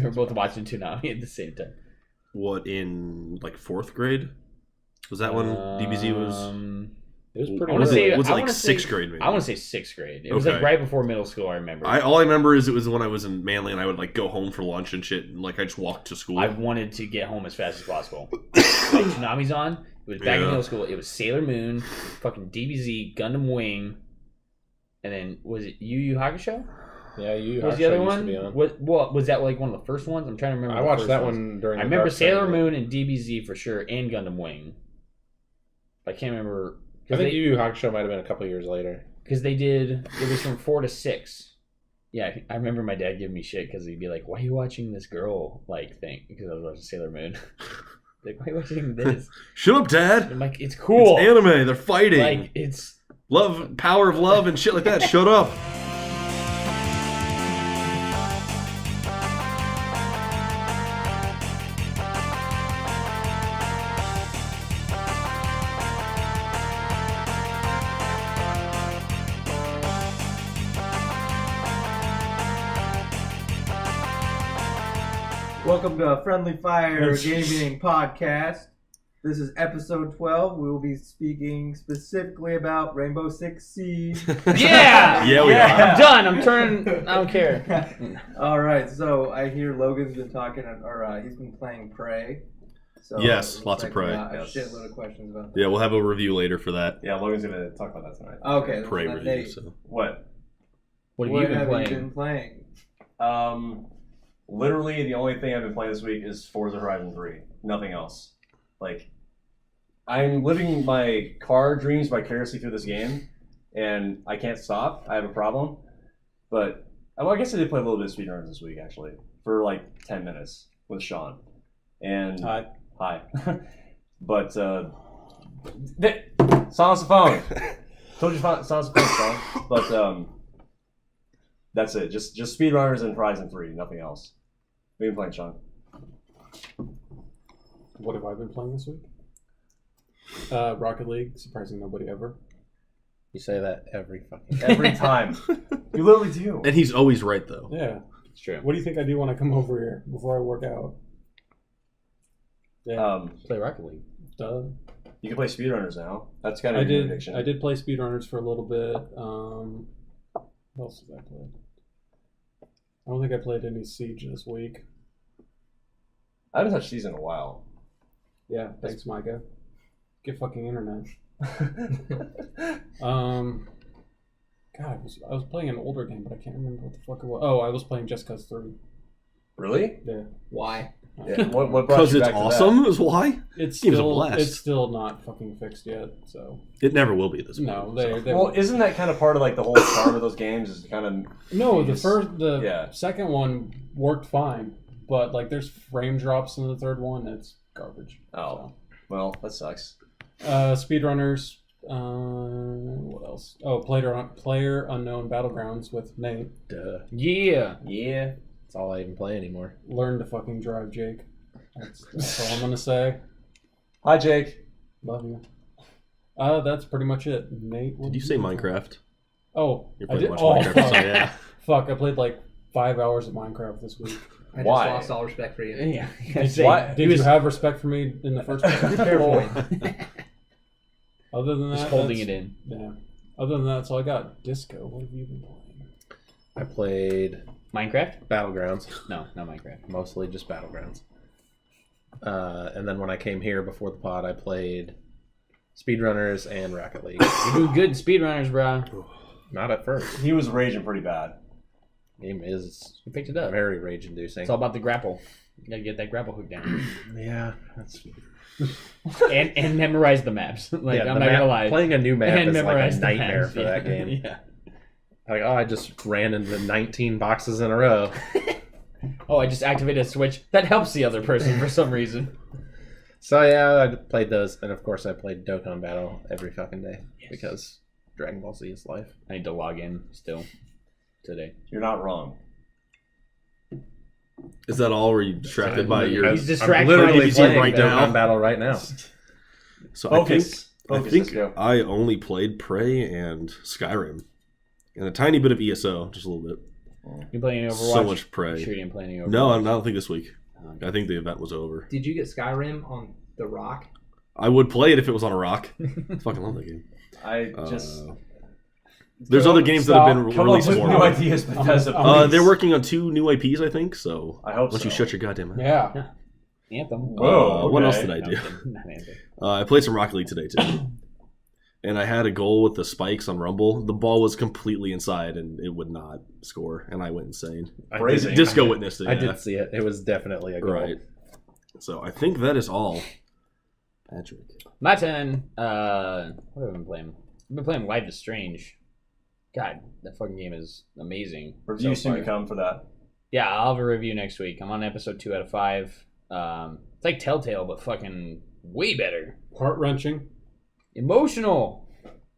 were both watching Toonami at the same time. What, in like 4th grade? Was that when DBZ was? It was pretty. Was it like 6th grade? Maybe? I want to say 6th grade. It was like right before middle school. I remember. All I remember is it was when I was in Manly, and I would like go home for lunch and shit, and like I just walked to school. I wanted to get home as fast as possible. Like Toonami's on. It was back in middle school. It was Sailor Moon, fucking DBZ, Gundam Wing, and then was it Yu Yu Hakusho? Yeah, Yu Yu Hakusho was the other used one? to be on. What was that like one of the first ones? I'm trying to remember. I watched that one during. I remember Sailor Moon and DBZ for sure, and Gundam Wing. I can't remember. I think Yu Yu Hakusho might have been a couple years later. Because they did, it was from 4 to 6. Yeah, I remember my dad giving me shit because he'd be like, "Why are you watching this girl like thing?" Because I was watching Sailor Moon. Like, why are you watching this? Shut up, Dad. I'm like, it's cool. It's anime. They're fighting. Like, it's love, power of love, and shit like that. Shut up. Welcome to Friendly Fire Gaming Podcast. This is episode 12. We will be speaking specifically about Rainbow Six Siege. yeah, we are. I'm done. I'm turning. I don't care. All right, so I hear Logan's been talking, or he's been playing Prey. So yes, lots of Prey. A shitload of questions about that. Yeah, we'll have a review later for that. Yeah, Logan's gonna talk about that tonight. Okay, Prey review. So. What have you been playing? Literally, the only thing I've been playing this week is Forza Horizon 3. Nothing else. Like, I'm living my car dreams vicariously through this game, and I can't stop. I have a problem. But, well, I guess I did play a little bit of speedruns this week, actually, for like 10 minutes with Sean. And hi. But, silence the phone. Told you silence the phone, Sean. But, that's it. Just speedrunners and Horizon 3, nothing else. What have you been playing, Sean? What have I been playing this week? Rocket League, surprising nobody ever. You say that every time. You literally do. And he's always right, though. Yeah, It's true. what do you think I do when I come over here before I work out? Yeah, Play Rocket League. duh. You can play speedrunners now. That's kind of I a new did. addiction. I did play speedrunners for a little bit. What else did I play? I don't think I played any Siege this week. I haven't touched these in a while. Yeah, thanks, Micah. Get fucking internet. God, I was playing an older game, but I can't remember what the fuck it was. Oh, I was playing Just Cause 3. Really? Yeah. Why? Yeah. What brought Because you it's back to awesome, is why? It's Game's a still blast. it's still not fucking fixed yet, so It never will be at this point. no, so. they Well, isn't that kind of part of like the whole charm of those games? Is kind of no. Jeez. Yeah. Second one worked fine, but like there's frame drops in the third one. It's garbage. Oh, well, that sucks. Speedrunners. What else? Oh, Player Unknown Battlegrounds with Nate. Duh. Yeah. Yeah. That's all I even play anymore. Learn to fucking drive, Jake. That's all I'm gonna say. Hi, Jake. Love you. That's pretty much it. Nate, what Did you say Minecraft? Oh, You're I playing did. much Oh, Minecraft, fuck. so yeah. Fuck! I played like 5 hours of Minecraft this week. I just Why? lost all respect for you. Yeah. Did you have respect for me in the first place? Fair point. Other than that, Just holding that's- it in. Yeah. Other than that, that's all I got. Disco. What have you been playing? I played Minecraft? Battlegrounds, No, not Minecraft. mostly just Battlegrounds. And then when I came here before the pod, I played Speedrunners and Rocket League. You do good speedrunners, bro. Not at first. He was raging pretty bad. Game is You picked it up. very rage-inducing. It's all about the grapple. You gotta get that grapple hook down. Yeah, that's and memorize the maps. Like, yeah. I'm not gonna lie. Playing a new map And is like a memorize the nightmare maps, for yeah. that game. Yeah. Like, oh, I just ran into 19 boxes in a row. Oh, I just activated a switch. That helps the other person for some reason. So yeah, I played those, and of course I played Dokkan Battle every fucking day because Dragon Ball Z is life. I need to log in still today. You're not wrong. Is that all? Or are you distracted by your... He's distracted. I'm literally by playing right Dokkan now. Battle right now. So Focus. I Focus, think let's go. I only played Prey and Skyrim. And a tiny bit of ESO, just a little bit. You playing Overwatch? So much Prey. Sure you didn't play any Overwatch? No, I don't think this week. Okay. I think the event was over. Did you get Skyrim on the Rock? I would play it if it was on a rock. I fucking love that game. I just There's other games that have been come up released with for new it. ideas, Bethesda. please. They're working on 2 new IPs, I think. So I hope once you so. shut your goddamn mouth. Yeah. Anthem. Whoa, What else okay. did I No, do? I'm kidding. Not Anthem. I played some Rocket League today too, and I had a goal with the spikes on Rumble. The ball was completely inside, and it would not score, and I went insane. Phrasing. Disco witnessed it. I yeah. did see it. It was definitely a goal. Right. So I think that is all. Patrick. My turn. What have I been playing? I've been playing Life is Strange. God, that fucking game is amazing. Review so soon far. to come for that. Yeah, I'll have a review next week. I'm on episode 2 out of 5. It's like Telltale, but fucking way better. Heart-wrenching. Emotional.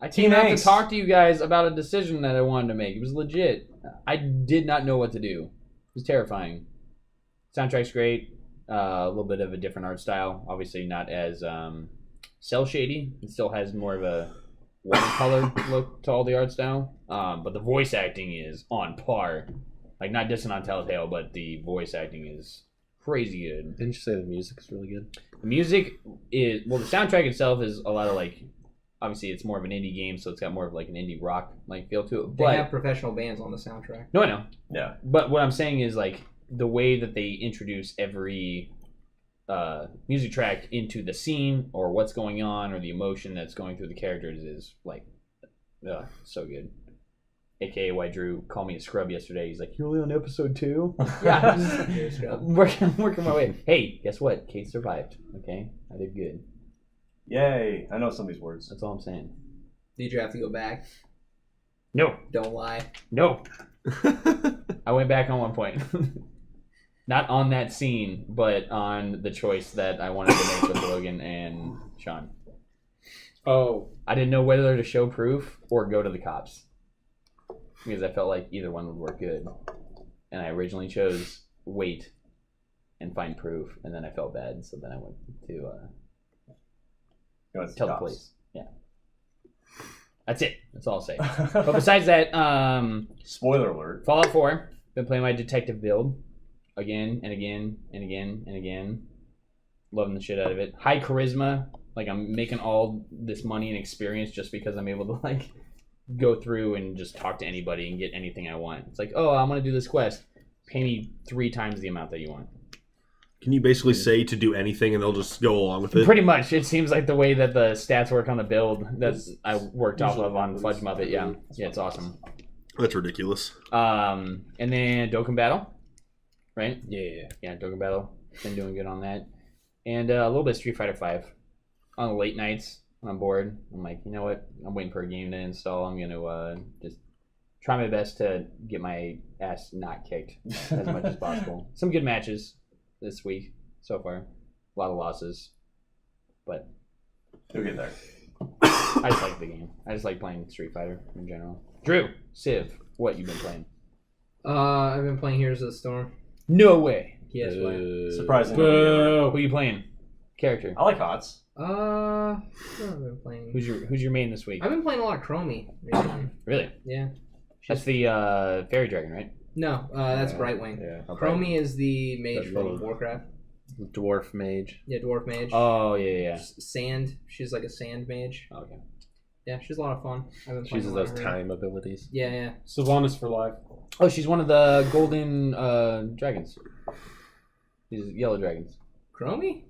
I Team came out to angst. talk to you guys about a decision that I wanted to make. It was legit. I did not know what to do. It was terrifying. Soundtrack's great. A little bit of a different art style. Obviously not as cell shady. It still has more of a watercolor look to all the art style. But the voice acting is on par. Like, not dissing on Telltale, but the voice acting is crazy good. Didn't you say the music is really good? The music is, well, the soundtrack itself is a lot of, like, obviously it's more of an indie game, so it's got more of like an indie rock like feel to it. They But have professional bands on the soundtrack. no, I know. Yeah. But what I'm saying is, like, the way that they introduce every music track into the scene or what's going on or the emotion that's going through the characters is like so good. AKA why Drew called me a scrub yesterday. He's like, "You're only on episode 2?" Yeah, I'm working my way. Hey, guess what? Kate survived. Okay, I did good. Yay. I know some of these words. That's all I'm saying. Did you have to go back? No, Don't lie. no. I went back on one point. Not on that scene, but on the choice that I wanted to make with Logan and Sean. Oh. I didn't know whether to show proof or go to the cops. Because I felt like either one would work good. And I originally chose wait and find proof, and then I felt bad, so then I went to tell the police. Yeah. That's it. That's all I'll say. But besides that, Spoiler alert. Fallout 4. Been playing my detective build again and again and again and again. Loving the shit out of it. High charisma. Like, I'm making all this money and experience just because I'm able to, like, go through and just talk to anybody and get anything I want. It's like, oh, I'm going to do this quest. Pay me 3 times the amount that you want. Can you basically say to do anything and they'll just go along with it? Pretty much. It seems like the way that the stats work on the build that's I worked off of on Fudge Muppet. Yeah. Yeah, it's awesome. That's ridiculous. And then Dokkan Battle. Right? Yeah. Yeah, Dokkan Battle. Been doing good on that. And a little bit of Street Fighter 5. On the late nights when I'm bored, I'm like, you know what? I'm waiting for a game to install. I'm going to just try my best to get my ass not kicked as much as possible. Some good matches this week so far. A lot of losses. But You'll get there. I just like the game. I just like playing Street Fighter in general. Drew, Civ, what you been playing? I've been playing Heroes of the Storm. No way. Yes, way. Surprisingly. Who are you playing? Character. I like HOTS. What have I been playing? Who's your main this week? I've been playing a lot of Chromie recently. Really? Yeah. That's the Fairy Dragon, right? No, that's Brightwing. Yeah. Chromie is the mage That from little- Warcraft. Dwarf mage. Yeah, dwarf mage. Oh, yeah. Sand. She's like a sand mage. Okay. Yeah, she's a lot of fun. I've been She playing uses a lot those of her. time abilities. Yeah, yeah. Sylvanas for life. Oh, she's one of the golden dragons. These yellow dragons. Chromie?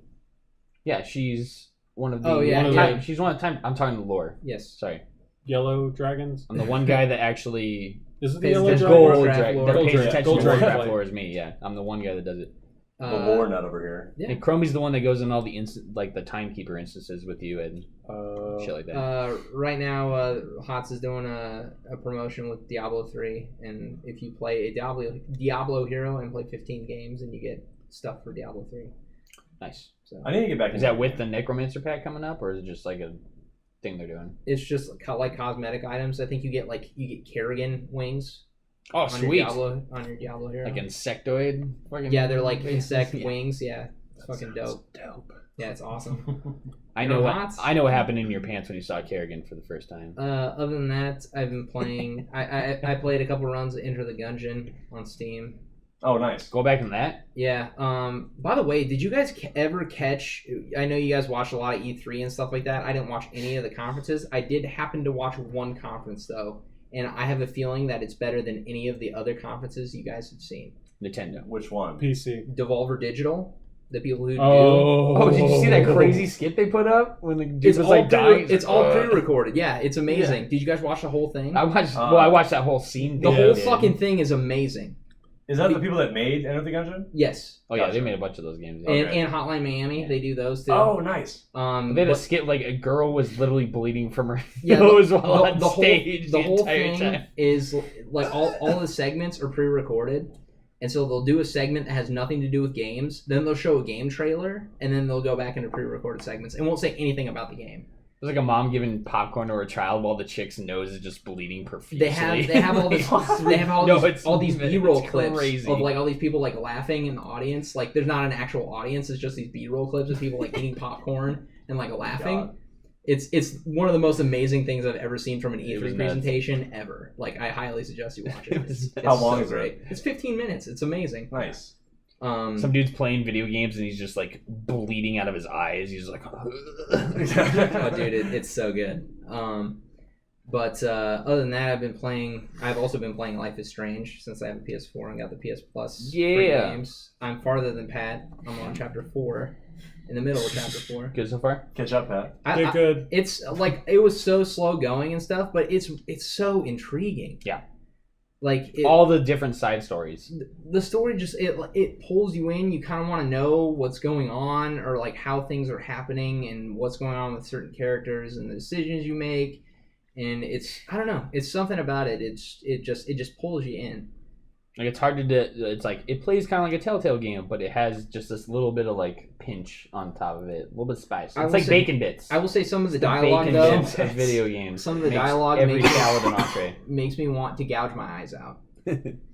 Yeah, she's one of the. Oh, yeah, one of yeah. the- she's one of the time. I'm talking the lore. Yes. Sorry, Yellow dragons. I'm the one guy that actually. Is it the Pays yellow attention dragon? to Gold Warcraft dragon lore. that Gold pays dragon. attention Gold to dragon Warcraft blade. lore is me. Yeah, I'm the one guy that does it. The lore nut over here. Yeah. And Chromie's the one that goes in all the like the timekeeper instances with you and shit like that. Right now, HOTS is doing a promotion with Diablo 3, and if you play a Diablo hero and play 15 games, and you get stuff for Diablo 3. Nice. So I need to get back Is into that the with game. the Necromancer pack coming up, or is it just like a thing they're doing? it's just like cosmetic items. I think you get Kerrigan wings Oh, on sweet. your Diablo hero. Like insectoid. Fucking yeah, they're like insect Yeah. wings. Yeah, it's fucking dope. Dope. Yeah, it's awesome. I know Hots? what happened in your pants when you saw Kerrigan for the first time. Other than that, I've been playing. I played a couple runs of Enter the Gungeon on Steam. Oh, nice. Go back on that. Yeah. By the way, did you guys ever catch? I know you guys watched a lot of E3 and stuff like that. I didn't watch any of the conferences. I did happen to watch one conference though, and I have a feeling that it's better than any of the other conferences you guys have seen. Nintendo. Which one? PC. Devolver Digital, the people who do. Oh, did you see that crazy skit they put up when the dude was like dying? It's all pre-recorded. Yeah, it's amazing. Yeah. Did you guys watch the whole thing? I watched that whole scene. The whole fucking thing is amazing. Is that the people that made Enter the Gungeon? Yes. Oh yeah, Gotcha. they made a bunch of those games. Yeah. And Hotline Miami, they do those too. Oh, nice. They had a skit like a girl was literally bleeding from her Yeah, nose while on the stage. The whole entire thing time. is like all the segments are pre-recorded, and so they'll do a segment that has nothing to do with games. Then they'll show a game trailer, and then they'll go back into pre-recorded segments and won't say anything about the game. It's like a mom giving popcorn to her child while the chick's nose is just bleeding profusely. They have all this. They have all these B-roll clips crazy. of like all these people like laughing in the audience. Like there's not an actual audience. It's just these B-roll clips of people like eating popcorn and like laughing. God. It's one of the most amazing things I've ever seen from an It was E3 nuts. presentation ever. Like I highly suggest you watch it. It's How long so is great. it? It's 15 minutes. It's amazing. Nice. Some dude's playing video games and he's just like bleeding out of his eyes. He's like, Oh, dude, it's so good. But other than that, I've also been playing Life is Strange since I have a PS4 and got the PS Plus free Yeah. games. I'm farther than Pat. I'm on chapter 4, in the middle of chapter 4. good so far. Catch up, Pat. They're good. It's like it was so slow going and stuff, but it's so intriguing. Yeah. Like All the different side stories. the story just it pulls you in. You kind of want to know what's going on or like how things are happening and what's going on with certain characters and the decisions you make. And I don't know, it's something about it. It just pulls you in. Like it's hard to do. It's like it plays kind of like a Telltale game, but it has just this little bit of like pinch on top of it, a little bit of spice. I It's will like say- bacon bits. I will say some of the The dialogue bacon though bits of video games. some of the Makes dialogue every makes- salad an entree. makes me want to gouge my eyes out.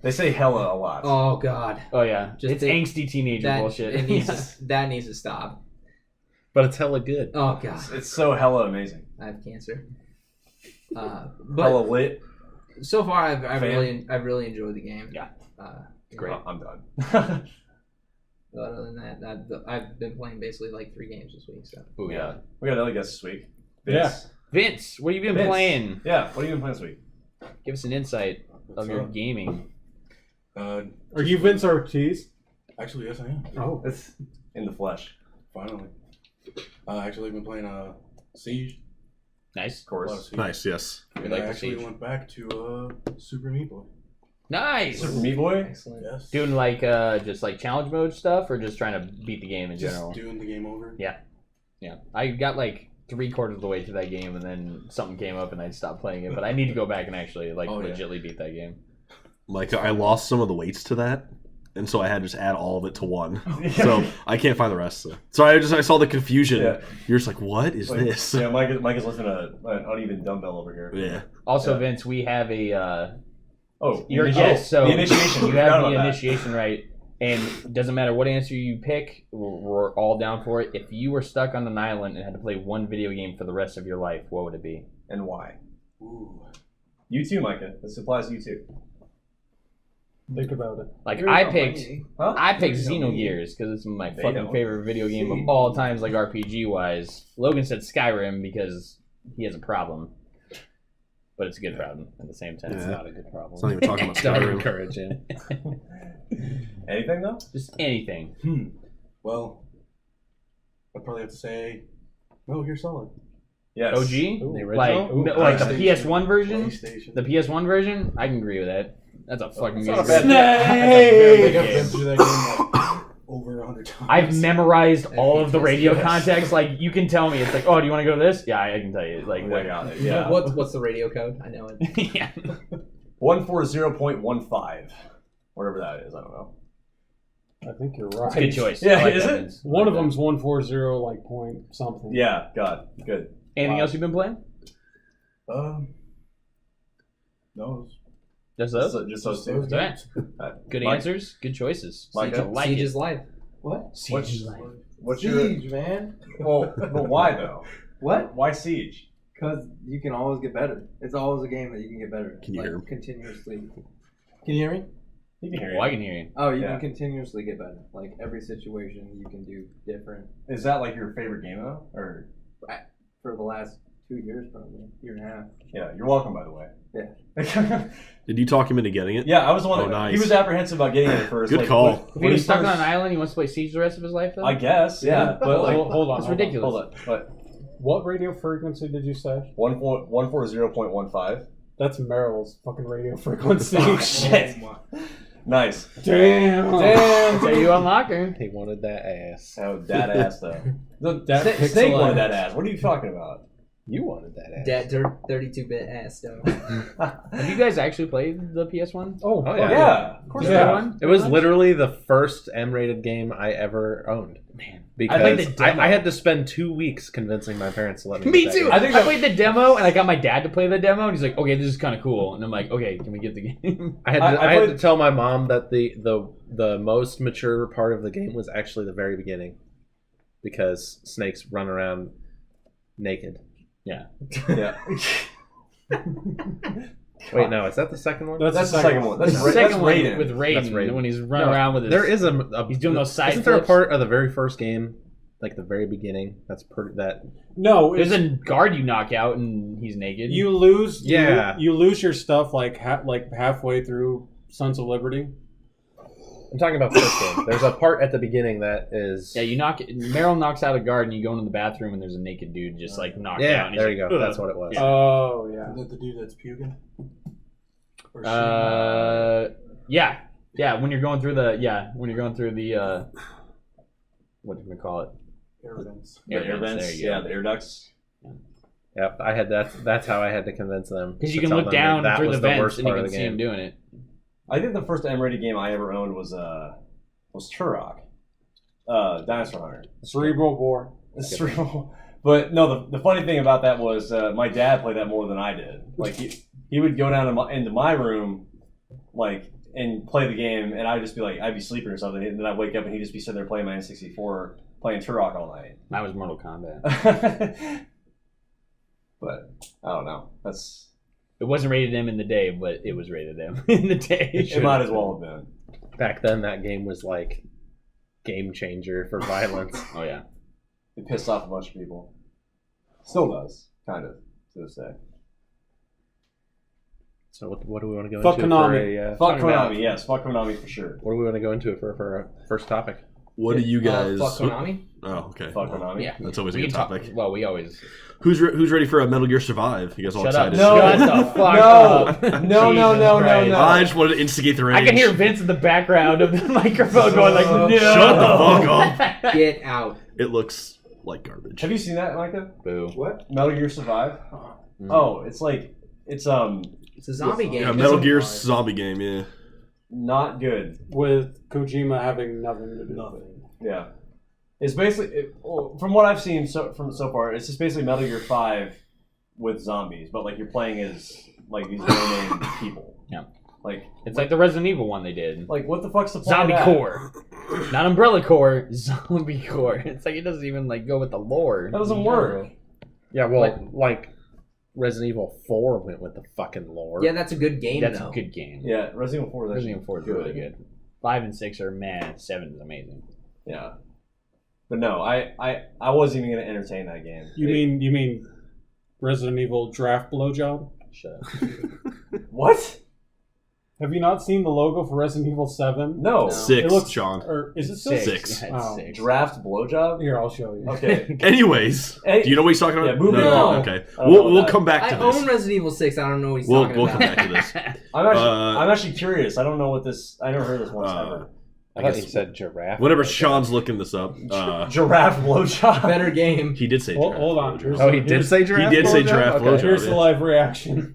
They say hella a lot. Oh god, Oh yeah, Just it's the- angsty teenager bullshit. that needs to stop. But it's hella good. Oh god, It's so hella amazing. I have cancer. Hella But lit. so far I've Fan? really enjoyed the game. Yeah. Great. Oh, I'm done. But other than that, I've been playing basically like 3 games this week. So Ooh, yeah. We got another guest this week. Yeah. Vince. Vince, what have you been Vince. playing? Yeah, what have you been playing this week? Give us an insight of your gaming. Are you Vince Ortiz? Actually, yes, I am. Oh, It's in the flesh, Finally. Actually, I've been playing Siege. Nice. of course. A lot of Siege. Nice, yes. We And like I the actually Siege. went back to Super Meat Boy. Nice. Super Meat Boy? excellent. Yes. Doing like just like challenge mode stuff, or just trying to beat the game in Just general. doing the game over. Yeah, I got like 3/4 of the way through that game, and then something came up, and I stopped playing it. But I need to go back and actually like Oh, yeah. legitly beat that game. Like I lost some of the weights to that, and so I had to just add all of it to one. So I can't find the rest. So I saw the confusion. Yeah. You're just like, what is Like, this? Yeah, Mike is lifting an uneven dumbbell over here. Yeah. Also, Yeah. Vince, we have a Oh, your the guest, so the initiation. you We forgot have about the that. initiation right, and it doesn't matter what answer you pick, we're all down for it. If you were stuck on an island and had to play one video game for the rest of your life, what would it be? And why? Ooh. You too, Micah. This applies to you too. think about it. Like You're I not picked. me. Huh? I picked You know me. Xenogears because it's my They fucking don't. favorite video game See? of all times, like RPG wise. Logan said Skyrim because he has a problem, but it's a good problem at the same time. It's Yeah. not a good problem. It's not even talking about Don't Skyrim. encourage him. Anything though? Just anything. Well, I'd probably have to say Metal Gear Solid. Yes. OG, The like original? like the PlayStation. PS1 version. PlayStation. The PS1 version, I can agree with that. That's a fucking It's good not a bad game. game. That's a very Like, good I've been game. through that game like, over 100 times. I've memorized all of the radio Yes. context. Like you can tell me, it's like, oh, do you want to go to this? Yeah, I can tell you. Like, I got it. Yeah. What's the radio code? I know it. yeah. 140.15. Whatever that is, I don't know. I think you're right. Good choice. Yeah, I like is that, it? Vince. I One like of that. them's 140 like point something. Yeah, God, good. Anything Wow. else you've been playing? No. Just those. Just those two. Those Alright. games. Good Mike? answers. Good choices. Mike, I like Siege it. is life. What? Siege is life. What's your... Siege, man. Well, but why though? What? Why Siege? Because you can always get better. It's always a game that you can get better. Can you hear him? Continuously. Can you hear me? You can hear Oh, I it. can hear you. Oh, you Yeah. can continuously get better. Like every situation, you can do different. Is that like your favorite game though? Or For the last 2 years, probably year and a half. yeah, you're welcome by the way. Yeah. Did you talk him into getting it? Yeah, I was the one. Oh, that, nice. He was apprehensive about getting it at first. Good like, call. If he when was stuck first- on an island, he wants to play Siege the rest of his life, though? I guess, yeah. But like, hold on. That's hold on. ridiculous. hold on. But What radio frequency did you say? 140.15. That's Merrill's fucking radio frequency. Oh shit! Nice. Damn. That's how you unlock her. He wanted that ass. Oh, that ass though. That pixel Snake wanted ass. that ass. What are you talking about? You wanted that ass. That 32-bit ass though. Have you guys actually played the PS1? Oh, Oh, yeah. Yeah, of course. Is Yeah. that one? It was literally the first M-rated game I ever owned. Man. Because I played the demo. I had to spend 2 weeks convincing my parents to let me. Me get that too. game. I think I played the demo, and I got my dad to play the demo, and he's like, "Okay, this is kind of cool." And I'm like, "Okay, can we get the game?" I had I to played- tell my mom that the most mature part of the game was actually the very beginning, because snakes run around naked. Yeah. Wait, no, is that the second one? That's the second one. The That's second one Raiden. with That's Raiden, Raiden. when he's running No, around with his. There is He's doing those side Isn't there a flips. part of the very first game, like the very beginning? That No, There's it's, a guard you knock out, and he's naked. you lose. Yeah. You lose your stuff like halfway through Sons of Liberty. I'm talking about the first game. There's a part at the beginning that is. Yeah, you knock. Meryl knocks out a guard, and you go into the bathroom, and there's a naked dude just like knocked out. Yeah, And he's there like, you go. "Ugh." That's what it was. Oh yeah. Is that the dude that's puking? Or she? Yeah. When you're going through the what do we call it? Air vents. The air There vents. you go. Yeah, the air ducts. Yep, I had that's how I had to convince them. Because you to can tell look them down that through was the vents, worst and you part can of the see him game. doing it. I think the first M-rated game I ever owned was Turok, Dinosaur Hunter. Cerebral bore. It's true. But no, the funny thing about that was my dad played that more than I did. Like he would go down into my room, like, and play the game, and I'd just be like, I'd be sleeping or something, and then I'd wake up and he'd just be sitting there playing my N64, playing Turok all night. That was Mortal Kombat. But I don't know. That's It wasn't rated M in the day, but it was rated M in the day. it. Might as well have been. Back then, that game was like game changer for violence. Oh yeah. It pissed off a bunch of people. Still does, kind of, to this day. So what do we want to go Fuck into Konami. for a? Fuck Konami, yes. Fuck Konami for sure. What do we want to go into for our first topic? What do you guys? Fuck Konami. Oh, okay. Fuck Konami. Yeah. That's always a We good can talk- topic. Well, we always. Who's ready for a Metal Gear Survive? You guys all Shut up. excited? No. Shut the fuck No. up. No, no, Jesus no, no, Christ. no. I just wanted to instigate the rage. I can hear Vince in the background of the microphone going like, no. Shut the fuck up. Get out. It looks like garbage. Have you seen that, Micah? Boo. What? Metal Gear Survive? Mm. Oh, it's like It's a zombie game. Yeah, It's Metal a- Gear zombie game. Yeah. not good. With Kojima having nothing to do with it. Yeah. It's basically, from what I've seen so far, it's just basically Metal Gear 5 with zombies, but like you're playing as like these no-name people. Yeah. Like It's like the Resident Evil one they did. what the fuck's the point Zombie of that? Core. Not Umbrella Core, Zombie Core. It's like it doesn't even like go with the lore. That doesn't work. Yeah, well, like Resident Evil 4 went with the fucking lore. Yeah, that's a good game That's though. a good game. Yeah, Resident Evil 4 is actually Resident Evil 4 is really good. 5 and 6 are meh. 7 is amazing. Yeah. But no, I wasn't even gonna entertain that game. You mean Resident Evil Draft Blowjob? Shut up. what? Have you not seen the logo for Resident Evil 7? No. No. 6, It looks- Sean. Or is it 6? Six. Yeah, it's Oh. 6. Draft blowjob? Here, I'll show you. Okay. Anyways, Hey, do you know what he's talking about? Yeah, moving No, on. Okay. I don't know We'll that. come back I to this. own Resident Evil 6. I don't know what he's We'll talking come about. back to this. I'm actually curious. I don't know what this. I never heard this once ever. I thought you said giraffe. Whenever Sean's looking this up, Giraffe blowjob. Better game. he did say Hold- giraffe. hold on. blowjob. Oh, he did say giraffe. He did say blowjob? giraffe Okay. blowjob. Here's the yeah. live reaction.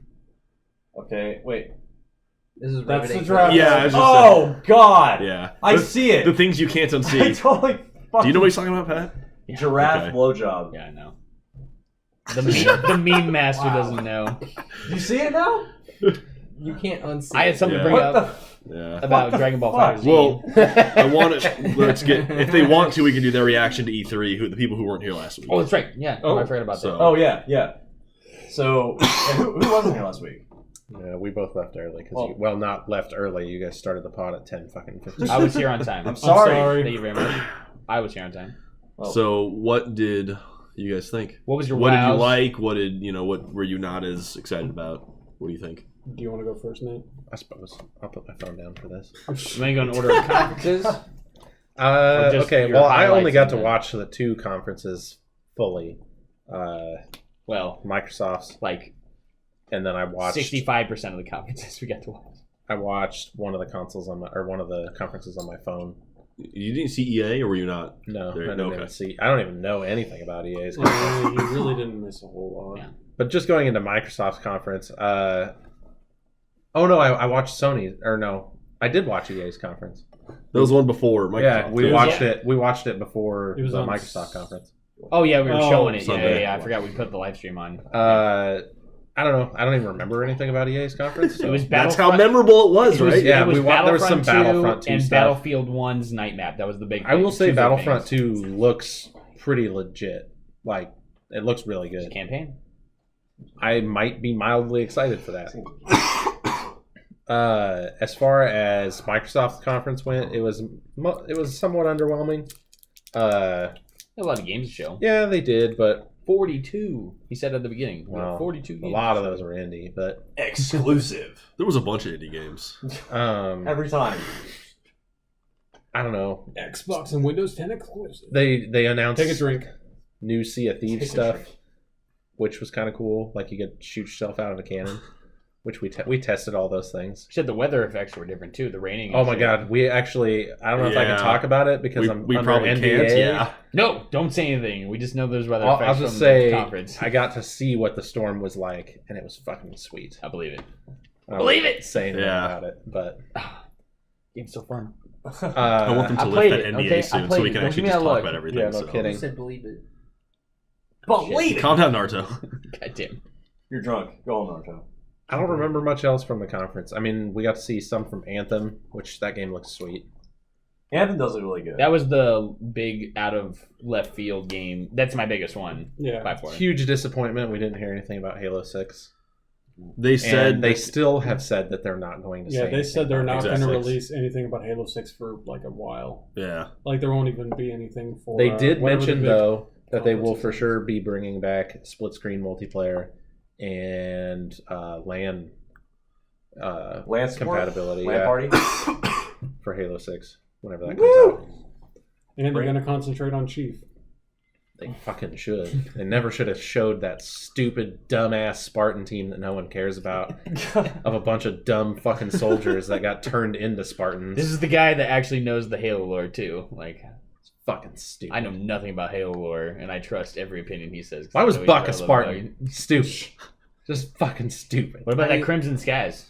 Okay, wait. This is That's the riveting. draft. Yeah, I was just Oh God! yeah. I The- see it. The things you can't I unsee. totally. Do you know what he's talking about, Pat? Giraffe Okay. blowjob. Yeah, I know. The meme master doesn't know. You see it now? You can't unsee. I had something to Yeah. bring up Yeah. about Dragon Ball fuck? FighterZ. Well, I want to. Let's get. If they want to, we can do their reaction to E3. The people who weren't here last week. Oh, that's right. Yeah. Oh, I forgot about so- that. Oh yeah, yeah. So who wasn't here last week? Yeah, we both left early because Well- not left early. You guys started the pod at 10:50. I was here on time. I'm sorry. Thank you very much. I was here on time. Oh. So, what did you guys think? What was your What did you wows? like? What did what were you not as excited about? What do you think? Do you want to go first, Nate? I suppose I'll put my phone down for this. Am I going to order of conferences? Or just Okay, your well, I only highlights got of to it? watch the 2 conferences fully. Well, Microsoft's, like and then I watched 65% of the conferences we got to watch. I watched one of the consoles on my, or one of the conferences on my phone. You didn't see EA, or were you not? No, There- I didn't okay. even see. I don't even know anything about EA's. You really didn't miss a whole lot. Yeah. But just going into Microsoft's conference, oh no, I watched Sony, or no, I did watch EA's conference. That was one before Microsoft. Yeah, we was- watched yeah. it. We watched it before It was the on Microsoft conference. Oh yeah, we were Oh, showing it. Sunday. Yeah. I forgot we put the live stream on. I don't know. I don't even remember anything about EA's conference. So. It was That's how Battlefront- memorable it was, It was, right? Yeah, it was there was some Battlefront 2 and stuff. Battlefield 1's night map. That was the big. I will thing. say Two big Battlefront things. 2 looks pretty legit. Like, it looks really good. Campaign. I might be mildly excited for that. As far as Microsoft's conference went, it was somewhat underwhelming. A lot of games to show. Yeah, they did, but 42. He said at the beginning. We Well, have 42 a games. lot of those were indie. But Exclusive. There was a bunch of indie games. Every time. I don't know. Xbox and Windows 10 exclusive. They announced Take a drink. new Sea of Thieves Take a stuff, drink. which was kind of cool. Like you could shoot yourself out of a cannon, which we tested all those things. Said the weather effects were different too. The raining. Oh and my shit. god, we actually, I don't know if I Yeah. can talk about it because We I'm probably under NDA. can't. Yeah. No, don't say anything. We just know there's weather I'll effects just from say the conference. I got to see what the storm was like, and it was fucking sweet. I believe it. I Believe won't it! Say anything Yeah. about it, but Game's so fun. I want them to I lift played that it, NDA okay? I soon, so played we it. can Don't actually give me just that talk look. about everything. Yeah, no so. kidding. You said believe it. Believe it. Calm down, Naruto. God damn. You're drunk. Go on, Naruto. I don't remember much else from the conference. I mean, we got to see some from Anthem, which that game looks sweet. Anthem does look really good. That was the big out of left field game. That's my biggest one Yeah. by far. Huge disappointment. We didn't hear anything about Halo 6. They said And they still have said that they're not going to say Yeah, they anything said they're about not Halo going to 6. release anything about Halo 6 for like a while. Yeah. Like there won't even be anything for. They did whatever the mention, big though, that they will conferences for are. sure be bringing back split screen multiplayer and LAN Land support? compatibility Land party? for Halo 6 whenever that comes Woo! out. And they're Bring- going to concentrate on Chief. They fucking should. They never should have showed that stupid, dumbass Spartan team that no one cares about of a bunch of dumb fucking soldiers that got turned into Spartans. This is the guy that actually knows the Halo lore too. Like, It's fucking stupid. I know nothing about Halo lore, and I trust every opinion he says. 'cause Why I was know he's Buck a relevant. Spartan? Stupid. Just fucking stupid. What about that Crimson Skies?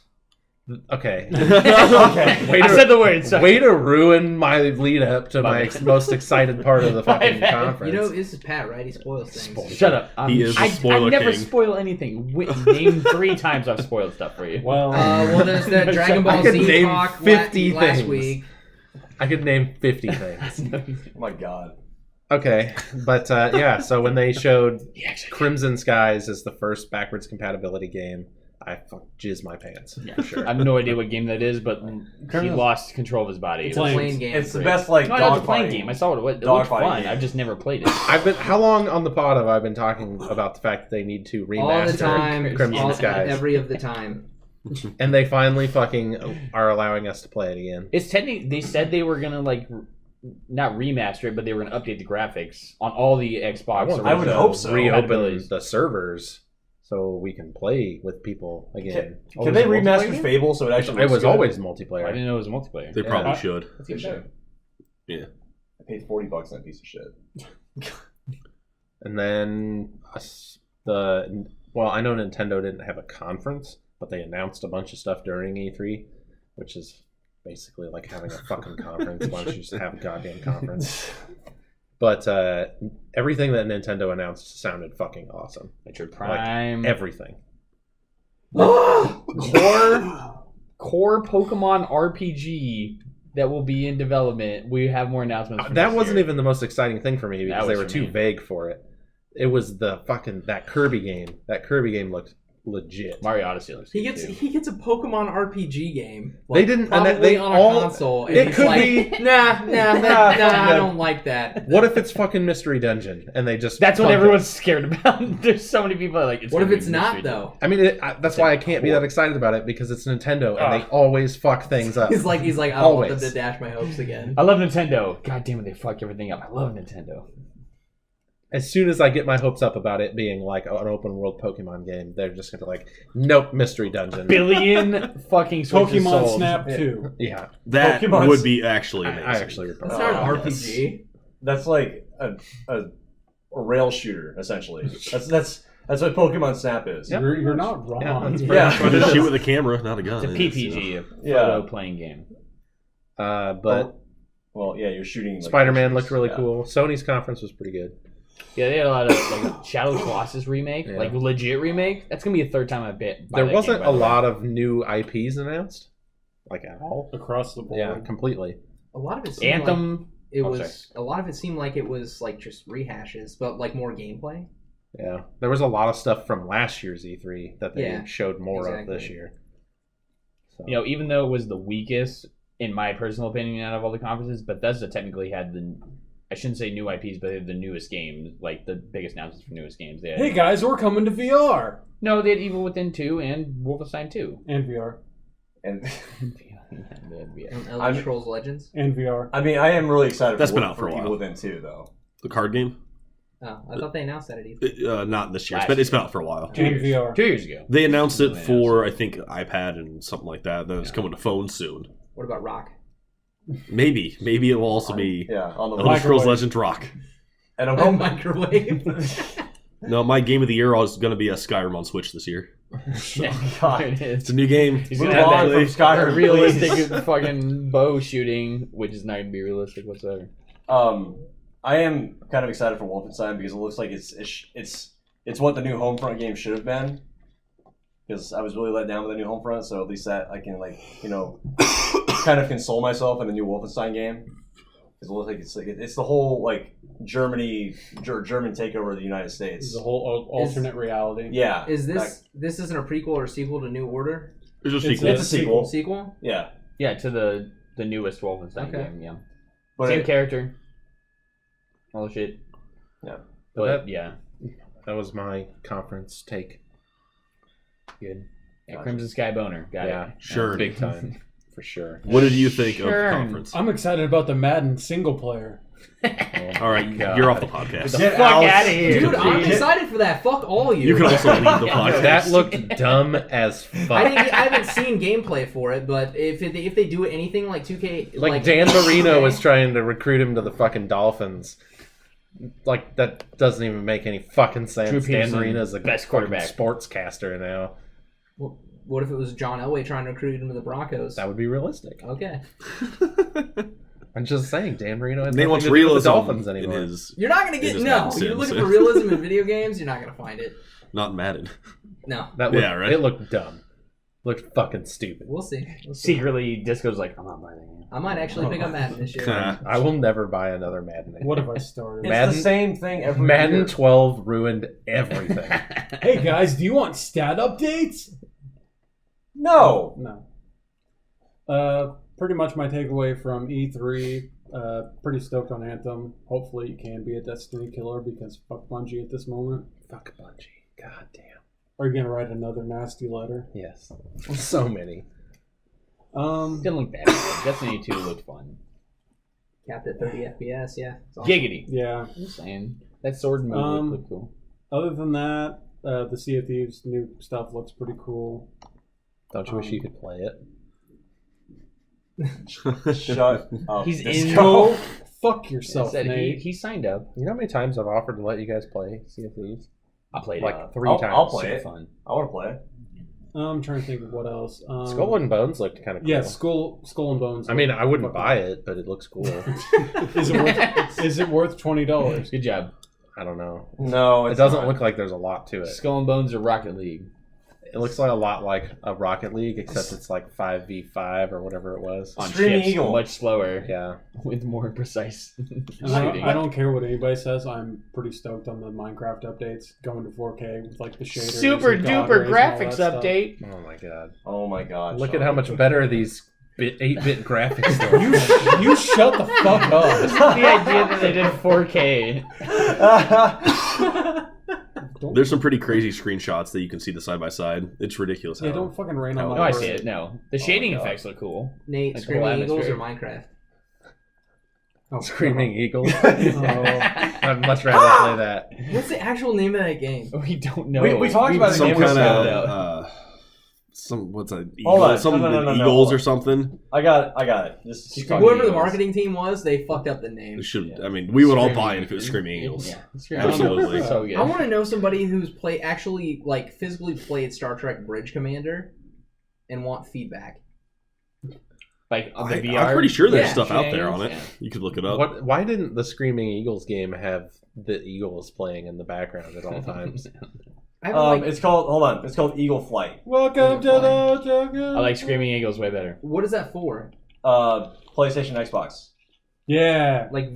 Okay. Okay. Way I to- said the word. Sorry. Way to ruin my lead up to My my bad. most excited part of the fucking My bad. conference. You know, this is Pat, right? He spoils things. Shut up. He is a I spoiler never king. spoil anything. Name 3 times I've spoiled stuff for you. Well, Well, there's that Dragon I Ball could Z name talk 50 last things. week. I could name 50 things. Oh my god. Okay, but yeah, so when they showed Crimson Skies as the first backwards compatibility game, I jizzed my pants. Yeah, For sure. I have no idea what game that is, but he lost control of his body. It's It was- like- Playing game. It's the best like no, that was a dog playing fighting game. I saw what it was. It Dog looked fighting fun. game. I've just never played it. How long on the pod have I been talking about the fact that they need to remaster All the time. Crimson Skies? Every of the time. And they finally fucking are allowing us to play it again. It's technically. They said they were gonna like, not remaster it, but they were gonna update the graphics on all the Xbox. I would original hope so. Reopen compatibilities. the servers so we can play with people again. Can they was it remaster multiplayer? Fable so it actually It looks was good? always I multiplayer. didn't know it was multiplayer. They Yeah. probably should. Let's give it a shot. I paid $40 on that piece of shit. And then I know Nintendo didn't have a conference, but they announced a bunch of stuff during E3, which is basically like having a fucking conference. Why don't you just have a goddamn conference? But everything that Nintendo announced sounded fucking awesome. Metroid Prime. Everything. core Pokemon RPG that will be in development. We have more announcements. For That next wasn't year. even the most exciting thing for me because they was were for too me. vague for it. It was the fucking that Kirby game. That Kirby game looked legit. Mario Odyssey looks He good, gets too. he gets a Pokemon RPG game. They didn't- and probably they on all- a console. And it he's could like, be- Nah, I don't like that. What if it's fucking Mystery Dungeon and they just? That's what fucked everyone's it? scared about. There's so many people like. What if gonna it's be not Mystery though? I mean, that's why I can't be that excited about it because it's Nintendo and they always fuck things up. He's like I don't want them Always. to dash my hopes again. I love Nintendo. God damn it, they fuck everything up. I love Nintendo. As soon as I get my hopes up about it being like an open world Pokemon game, they're just gonna be like, nope, Mystery Dungeon. Billion fucking Switches Pokemon sold. Snap 2. Yeah, That Pokemon's- would be actually amazing. I actually. That's not an RPG. That's like a rail shooter, essentially. That's what Pokemon Snap is. Yep. You're not wrong. Yeah, that's Yeah. But just shoot with a camera, not a gun. It's a PPG, a Yeah. photo playing game. But Well, yeah, you're shooting. Like, Spider-Man looked really yeah. cool. Sony's conference was pretty good. Yeah, they had a lot of like Shadow of the Colossus remake, Yeah. like legit remake. That's gonna be a third time I bet. There wasn't a lot of new IPs announced, like at all. Across the board. Yeah, completely. A lot of it seemed like Anthem. it Oh, was. sorry. A lot of it seemed like it was like just rehashes, but like more gameplay. Yeah, there was a lot of stuff from last year's E3 that they Yeah, showed more exactly. of this year. So, You know, even though it was the weakest, in my personal opinion, out of all the conferences, Bethesda technically had I shouldn't say new IPs, but they had the newest games, like the biggest announcements for newest games. They had, Hey guys, we're coming to VR no, they had Evil Within 2 and Wolfenstein 2. and VR And And Elder I'm- Scrolls Legends. and VR. I mean, I am really excited. That's for been out for a Evil while. Within 2, though. The card game? Oh, I thought they announced that at E3. Not this year. Last It's been year. out for a while. And VR. 2 years ago. They announced it They for, I think, iPad and something like that. Then it's coming to phones soon. What about Rock? Maybe it will also be Yeah, on the Elder Scrolls Microwave. Legends Rock. And I'm Oh, hoping. microwave. No, my game of the year is going to be a Skyrim on Switch this year. Yeah, God. there it is. It's a new game. He's Move gonna have on that from Skyrim, realistic please. fucking bow shooting, which is not gonna be realistic whatsoever. I am kind of excited for Wolfenstein because it looks like it's what the new Homefront game should have been. Because I was really let down with the new Homefront, so at least that I can kind of console myself in the new Wolfenstein game. Because it looks like it's the whole like German takeover of the United This States. is a whole alternate reality. Yeah, Is this isn't a prequel or sequel to New Order? It's just It's sequel. It's a sequel. Sequel? Yeah, Yeah, to the newest Wolfenstein Okay. game. Yeah, but same it- character. All the shit. Yeah. But yeah, that was my conference take. good. Yeah, Gotcha. Crimson Sky boner. Got Yeah, it. Sure. big time for sure. What did you think Sure. of the conference? I'm excited about the Madden single player. All right, God. you're off the Get podcast. the Get fuck out. out of here, Dude, I'm dude. excited for that. Fuck all you. You can also leave the podcast. That looked dumb as fuck. I haven't seen gameplay for it, but if they do it anything like 2K, Like Dan Marino was trying to recruit him to the fucking Dolphins. Like that doesn't even make any fucking sense. Drew Dan Peterson, Marino's a best fucking quarterback. sportscaster now. What if it was John Elway trying to recruit him to the Broncos? That would be realistic. Okay, I'm just saying, Dan Marino has They nothing want to do with the realism Dolphins in anymore. his, you're not gonna It get is no. Madden You're Sims. looking for realism in video games. You're not gonna find it. not Madden. No, That looked, Yeah, right. It looked dumb. Looked fucking stupid. we'll see. We'll see. Secretly, Disco's like, I'm not buying it. I might actually pick up Madden this year. I will never buy another Madden. What have I started? It's Madden- the same thing every Madden year. 12 ruined everything. Hey guys, do you want stat updates? No. No. Pretty much my takeaway from E3. Pretty stoked on Anthem. Hopefully, it can be a Destiny killer because fuck Bungie at this moment. Fuck Bungie. God damn. Are you gonna write another nasty letter? Yes. So many. Didn't look bad. Destiny 2 looked fun. Capped at 30 FPS. Yeah. It's awesome. Giggity. Yeah. I'm just saying. That sword move looked cool. Other than that, the Sea of Thieves new stuff looks pretty cool. Don't you wish you could play it? Shut up. He's Disco. in. Go fuck I yourself, said Nate. he signed up. You know how many times I've offered to let you guys play Sea of Thieves? I played Like it. 3 I'll times. play So it. fun. I want to play. I'm trying to think of what else. Skull and Bones looked kind of cool. Yeah, Skull and Bones. I mean, I wouldn't buy it, but it looks cool. Is it worth $20? Good job. I don't know. No, It it's doesn't not. look like there's a lot to it. Skull and Bones or Rocket League. It looks like a lot like a Rocket League, except it's like 5v5 or whatever it was. On Screaming ships, Eagle. much slower. Yeah. With more precise And shooting. I don't care what anybody says. I'm pretty stoked on the Minecraft updates going to 4K with like the shaders. Super and God duper rays and all graphics that stuff. update. Oh my god. Oh my god. Look Sean. at how much better these 8-bit graphics are. You shut the fuck up. The idea that they did 4K. There's some pretty crazy screenshots that you can see the side by side. It's ridiculous. Yeah, how- don't fucking rain on No, my No, I parade. see it. No, the shading effects look cool. Nate, Like the whole Screaming Eagles or atmosphere. Minecraft? Oh, Screaming Eagles. Oh. I'd much rather play that. What's the actual name of that game? We don't know. We talked about it some game kind was of what's that? Hold on. Some No. Eagles or something. I got it. Just Keep Screaming talking. Whoever the Eagles. marketing team was, they fucked up the name. It should. Yeah. I mean, we would all Screaming buy it if it was Screaming Eagles. Yeah, Screaming Absolutely. Eagles. So good. I want to know somebody who's actually like physically played Star Trek Bridge Commander, and want feedback. Like on the I'm VR. pretty sure there's Yeah, stuff out there on it. yeah. You could look it up. Why didn't the Screaming Eagles game have the Eagles playing in the background at all times? I have It's called Eagle Flight. Welcome to the jungle. I like Screaming Eagles way better. what is that for? PlayStation, Xbox. Yeah. Like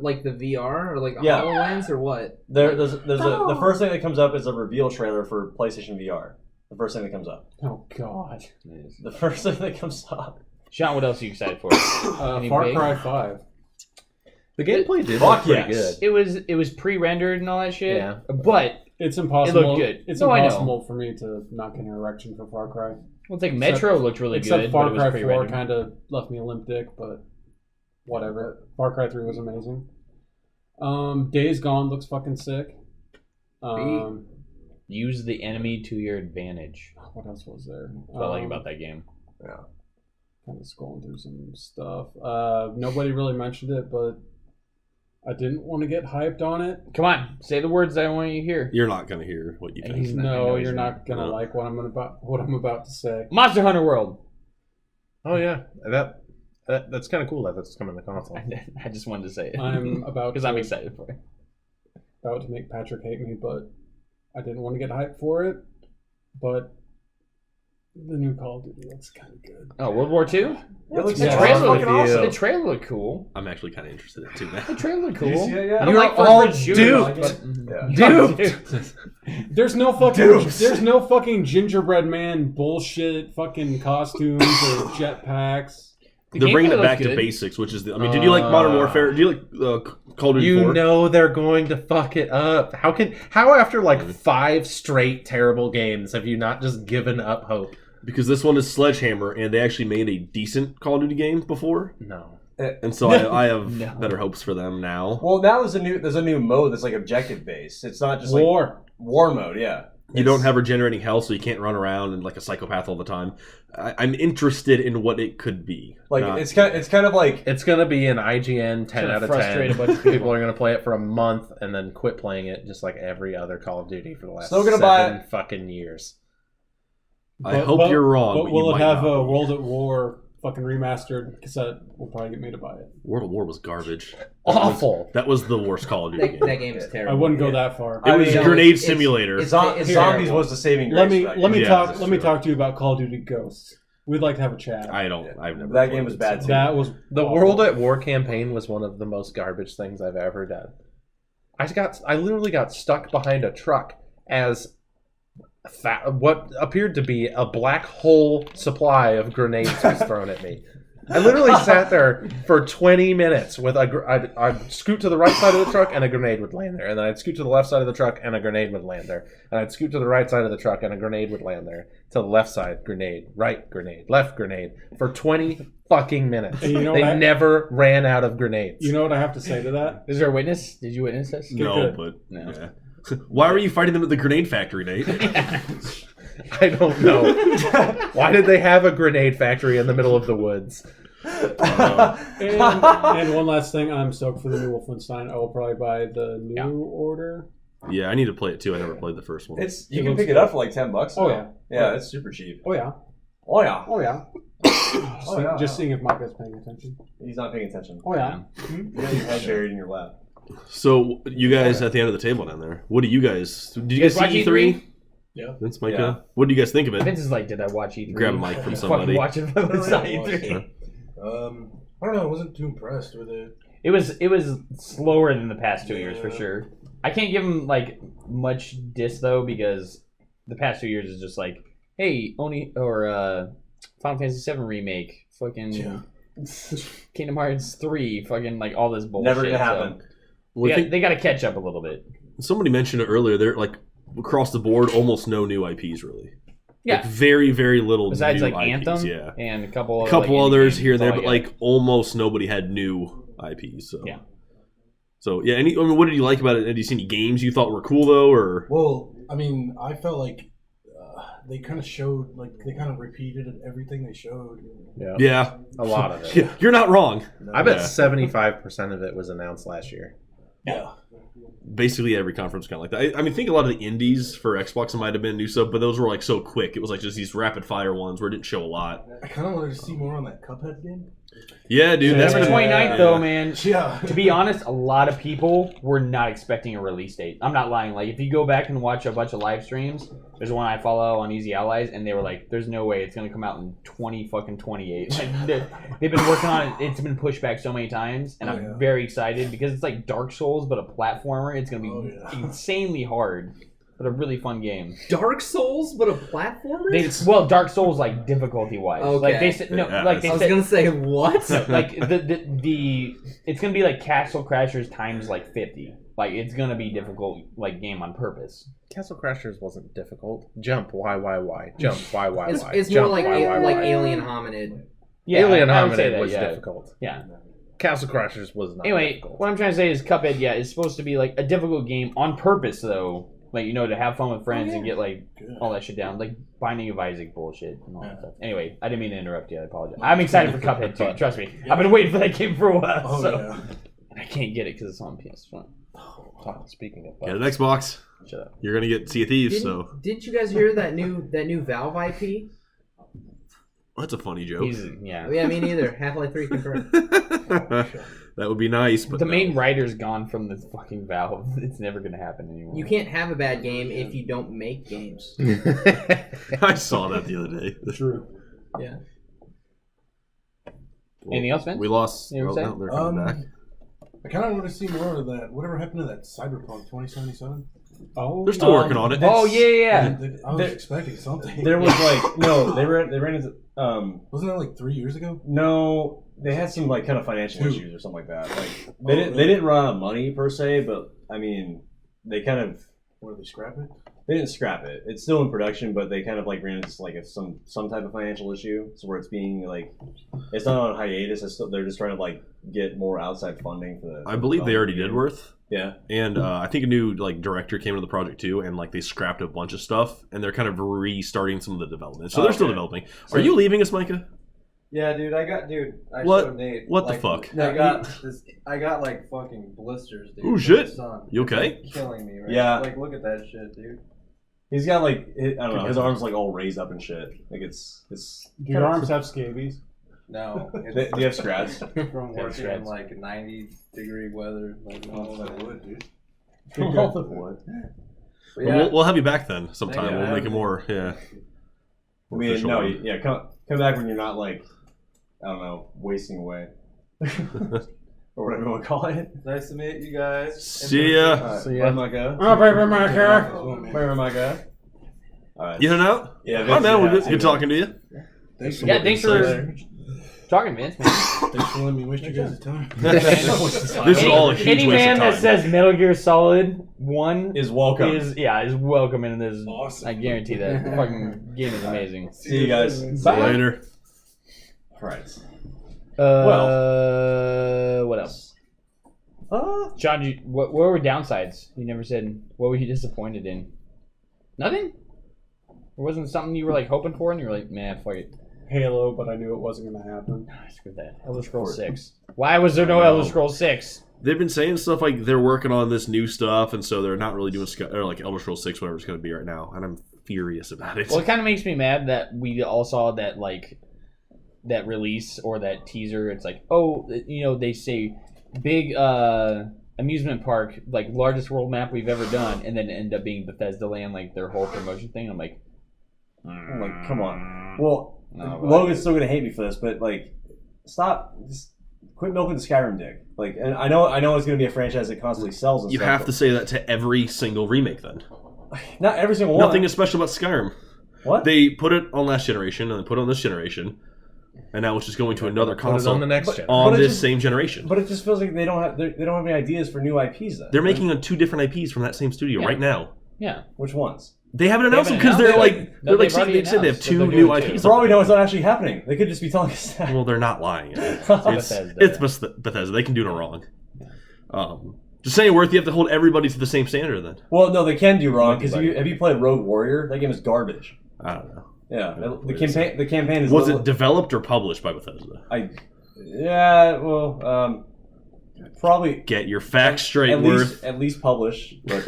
like the VR or like Yeah. HoloLens or what? There's the first thing that comes up is a reveal trailer for PlayStation VR. The first thing that comes up. Oh God. The first thing that comes up. Sean, what else are you excited for? Any Far big- Cry 5. The gameplay did Fuck look pretty yes. good. It was pre-rendered and all that shit. Yeah. But It's impossible. It looked good. It's No, I know. impossible for me to not get an erection for Far Cry. well, it's like Metro looked really Except good. Far but it was Cry 4 pre-rendered. kind of left me a limp dick, but whatever. Far Cry 3 was amazing. Days Gone looks fucking sick. Use the enemy to your advantage. What else was there? That's what I like about that game. Kind of scrolling through some stuff. Nobody really mentioned it, but I didn't want to get hyped on it. Come on, say the words I want you to hear. You're not gonna hear what you think. He's not- I No, know he's you're not. not gonna No. like what I'm about to say. Monster Hunter World. Oh yeah, that's kind of cool that that's coming to console. I just wanted to say it. I'm about because I'm excited for it. about to make Patrick hate me, but I didn't want to get hyped for it. But the new Call of Duty looks kind of good. Oh, World War II? It looks The Yeah. trailer Fucking looked awesome. The trailer looked cool. I'm actually kind of interested in it too now. The trailer looked cool. Did you see it yet? I don't You're like all first-person shooters, duped. but- Yeah. There's no fucking Dupes. there's no fucking gingerbread man bullshit fucking costumes or jetpacks. The They're bringing gameplay it back looked to good. basics, which is the. I mean, did you like Modern Warfare? Do you like Call of Duty You 4? know they're going to fuck it up. How after like 5 straight terrible games have you not just given up hope? Because this one is Sledgehammer, and they actually made a decent Call of Duty game before, No. and so I have No. better hopes for them now. Well, now there's a new mode that's like objective based. It's not just like war mode. Yeah. You don't have regenerating health, so you can't run around and like a psychopath all the time. I'm interested in what it could be. Like Not- it's kind of like It's going to be an IGN 10 gonna out of frustrate 10. a bunch of people. People are going to play it for a month and then quit playing it just like every other Call of Duty for the last Still gonna 7 buy it. fucking years. I hope you're wrong. But But will you it might have not a be. World at War fucking remastered cassette? Will probably get me to buy it. World of War was garbage. Awful. That was the worst Call of Duty That game. game is I terrible. wouldn't go that far. It was mean, Grenade it's- Simulator. it's- Zombies terrible. was the saving grace. Let me for that let me game. Yeah, talk that's let me true. talk to you about Call of Duty Ghosts. We'd like to have a chat. I've never. That played game was it, bad so- too. That was The awful. World at War campaign was one of the most garbage things I've ever done. I literally got stuck behind a truck as what appeared to be a black hole supply of grenades was thrown at me. I literally sat there for 20 minutes with I'd scoot to the right side of the truck and a grenade would land there, and then I'd scoot to the left side of the truck and a grenade would land there, and I'd scoot to the right side of the truck and a grenade would land there. To the left side, grenade, right grenade, left grenade for 20 fucking minutes. And you know they what I- never ran out of grenades. You know what I have to say to that? Is there a witness? Did you witness this? No, good. but No. yeah. Why were you fighting them at the grenade factory, Nate? I don't know. Why did they have a grenade factory in the middle of the woods? And one last thing, I'm stoked for the new Wolfenstein. I will probably buy the new Yeah. order. Yeah, I need to play it too. I never played the first one. You It can looks pick it up for like $10. Oh, now. Yeah, it's super cheap. Oh yeah, Oh yeah. oh yeah. Oh, yeah. Just seeing if Micah's paying attention. He's not paying attention. Oh yeah. You got your head buried in your lap. So you guys at the end of the table down there, what do you guys? Did you guys watch see E3? E3? Yeah. Vince, Micah. Yeah. What do you guys think of it? Vince is like, did I watch E3? Grab a mic from You somebody. Fucking watch it from Oh, yeah, E3. I don't know. I wasn't too impressed with it. It was slower than the past 2 years for sure. I can't give him like much diss though because the past 2 years is just like, hey, Final Fantasy VII remake, fucking Kingdom Hearts 3, fucking like all this bullshit. Never gonna happen. So Well, I think they got to catch up a little bit. somebody mentioned it earlier. They're like across the board, almost no new IPs really. Yeah. Like, very, very little. Besides new like IPs, Anthem, yeah. and a couple Others indie here and games. there, That's but all I got. like almost nobody had new IPs. So Yeah. So yeah, what did you like about it? Did you see any games you thought were cool though, or Well, I mean, I felt like they kind of showed, like, they kind of repeated everything they showed. yeah, A lot of it. Yeah, you're not wrong. I bet Yeah. 75% of it was announced last year. Yeah. Basically every conference kind of like that. I mean, I think a lot of the indies for Xbox might have been new stuff, but those were like so quick. It was like just these rapid fire ones where it didn't show a lot. I kind of wanted to see more on that Cuphead game. Yeah, dude. September That's 29th though, man. Yeah. To be honest, a lot of people were not expecting a release date. I'm not lying. Like, if you go back and watch a bunch of live streams, there's one I follow on Easy Allies, and they were like, "There's no way it's gonna come out in 2028." Like, they've been working on it. It's been pushed back so many times, and I'm very excited because it's like Dark Souls, but a platformer. It's gonna be insanely hard, but a really fun game. Dark Souls, but a platformer. Well, Dark Souls like difficulty wise. Okay. Like they said, no, Yeah. like they I was said, gonna say what? no, like the it's gonna be like Castle Crashers times like 50. Like it's gonna be difficult, like game on purpose. Castle Crashers wasn't difficult. Jump, why? Jump, why? It's Jump, more like why? like Alien Hominid. Yeah, Alien I would say Hominid that, was yeah. difficult. Yeah. Castle Crashers was not Anyway, difficult. what I'm trying to say is Cuphead, yeah, is supposed to be like a difficult game on purpose, though. Like, to have fun with friends and get like all that shit down, like Binding of Isaac bullshit and all that stuff. Anyway, I didn't mean to interrupt you. I apologize. I'm excited for Cuphead too. Trust me, I've been waiting for that game for a while. Oh, so. yeah. And I can't get it because it's on PS1. Speaking of Get an Xbox. Shut up. You're gonna get Sea of Thieves. So Didn't you guys hear that new Valve IP? that's a funny joke. Yeah. Oh, yeah, me neither. Half-Life 3 confirmed. That would be nice, but The no. main writer's gone from the fucking Valve. It's never gonna happen anymore. You can't have a bad game if you don't make games. I saw that the other day. True. Yeah. Anything else, Vince? We lost. You were Oh, saying? no, they're coming back. I kind of want to see more of that. Whatever happened to that Cyberpunk 2077? Oh, They're still working on it. Oh yeah. I was expecting something. There was like they ran into Wasn't that like 3 years ago? no, they had some like kind of financial Two. issues or something like that. Like Oh, really? they didn't run out of money per se, but I mean they kind of Or did they scrap it? they didn't scrap it. It's still in production, but they kind of like ran into like some type of financial issue, so where it's being like it's not on hiatus. It's still, they're just trying to like get more outside funding for the. I believe they already did Worth. Yeah. And I think a new like director came into the project too, and like they scrapped a bunch of stuff, and they're kind of restarting some of the development. So they're still Okay. developing. Are you leaving us, Micah? Yeah, dude, I What? showed Nate. What the like, fuck? I got like fucking blisters, dude. Ooh, from shit. the sun. You okay? It's, like, killing me, right? Yeah. Like, look at that shit, dude. He's got like I don't know, his arms like all raised up and shit. Like it's. Do your arms have scabies? No. Do you have scratch? From Yeah, working in strats. like 90-degree weather. Like, Oh, that would, dude. But yeah, We'll have you back then sometime. Yeah, We'll make it more. Yeah. I mean, Official no, one. yeah, come back when you're not like I don't know, wasting away. Or whatever you want to call it. nice to meet you guys. See ya. Alright, See ya. bye, Micah. Oh, baby, my car. Bye, Micah. Alright. You heading out? Yeah, Oh, man, we're yeah, good. Good talking to you. Thanks for Yeah, thanks for talking, Vince. Man. Thanks for letting me waste your guys' time. This is all a huge Any waste man of that time. says Metal Gear Solid 1 Is welcome. is welcome in this. Awesome. I guarantee that. The fucking game is amazing. See you guys. See you Bye. later. Alright. What else? John, what were downsides? You never said. What were you disappointed in? Nothing? Or wasn't it something you were like hoping for and you were like, man, fuck it. Halo, but I knew it wasn't going to happen. Screw that. Elder Scrolls 6. Why was there no Elder Scrolls 6? They've been saying stuff like they're working on this new stuff, and so they're not really doing or like Elder Scrolls 6, whatever it's going to be right now, and I'm furious about it. Well, it kind of makes me mad that we all saw that like that release or that teaser. It's like, oh, they say big amusement park, like largest world map we've ever done, and then end up being Bethesda Land, like their whole promotion thing. I'm like, I'm like, come on. Well, No, Logan's still gonna hate me for this, but like, stop. Just quit milking the Skyrim dick. Like, and I know it's gonna be a franchise that constantly sells. And You stuff, have but to say that to every single remake, then. not every single one. Nothing is special about Skyrim. What? They put it on last generation, and they put it on this generation, and now it's just going to another Put it console on the next But- gen. on But it this just- same generation. But it just feels like they don't have any ideas for new IPs. Then They're making on 2 different IPs from that same studio Yeah. right now. yeah. which ones? They haven't announced them haven't because they're announced like it. No, they've already they said they have announced 2 that they're new doing IPs. For all we know, it's not actually happening. They could just be telling us that. Well, they're not lying. It's Bethesda. Bethesda. They can do no wrong. Just saying, Worth, you have to hold everybody to the same standard then. Well, no, they can do wrong because Everybody. have you played Rogue Warrior? That game is garbage. I don't know. Yeah, What the is campaign. The campaign is. Was it developed or published by Bethesda? Probably Get your facts straight, at Worth. least published. But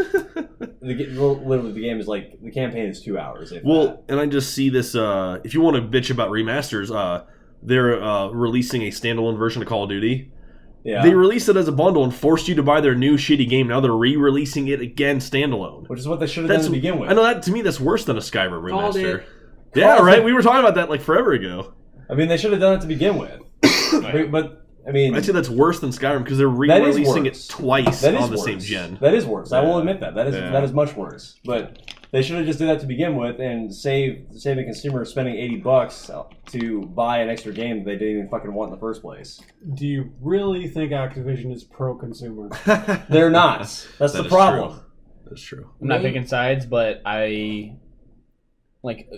literally, the game is like the campaign is 2 hours. If Well, that. and I just see this. If you want to bitch about remasters, they're releasing a standalone version of Call of Duty. Yeah, They released it as a bundle and forced you to buy their new shitty game. Now they're re-releasing it again standalone. which is what they should have done to begin with. I know that to me that's worse than a Skyrim Called remaster. it. Yeah, Called right. it. We were talking about that like forever ago. I mean, they should have done it to begin with. but I mean, I'd say that's worse than Skyrim because they're That is re-releasing it worse. twice that is on the worse. same gen. That is worse. I will Yeah. admit that. Yeah. That is much worse. But they should have just did that to begin with and save the consumer spending $80 to buy an extra game that they didn't even fucking want in the first place. Do you really think Activision is pro-consumer? They're not. That's That the is problem. true. That's true. I'm not picking sides, but I like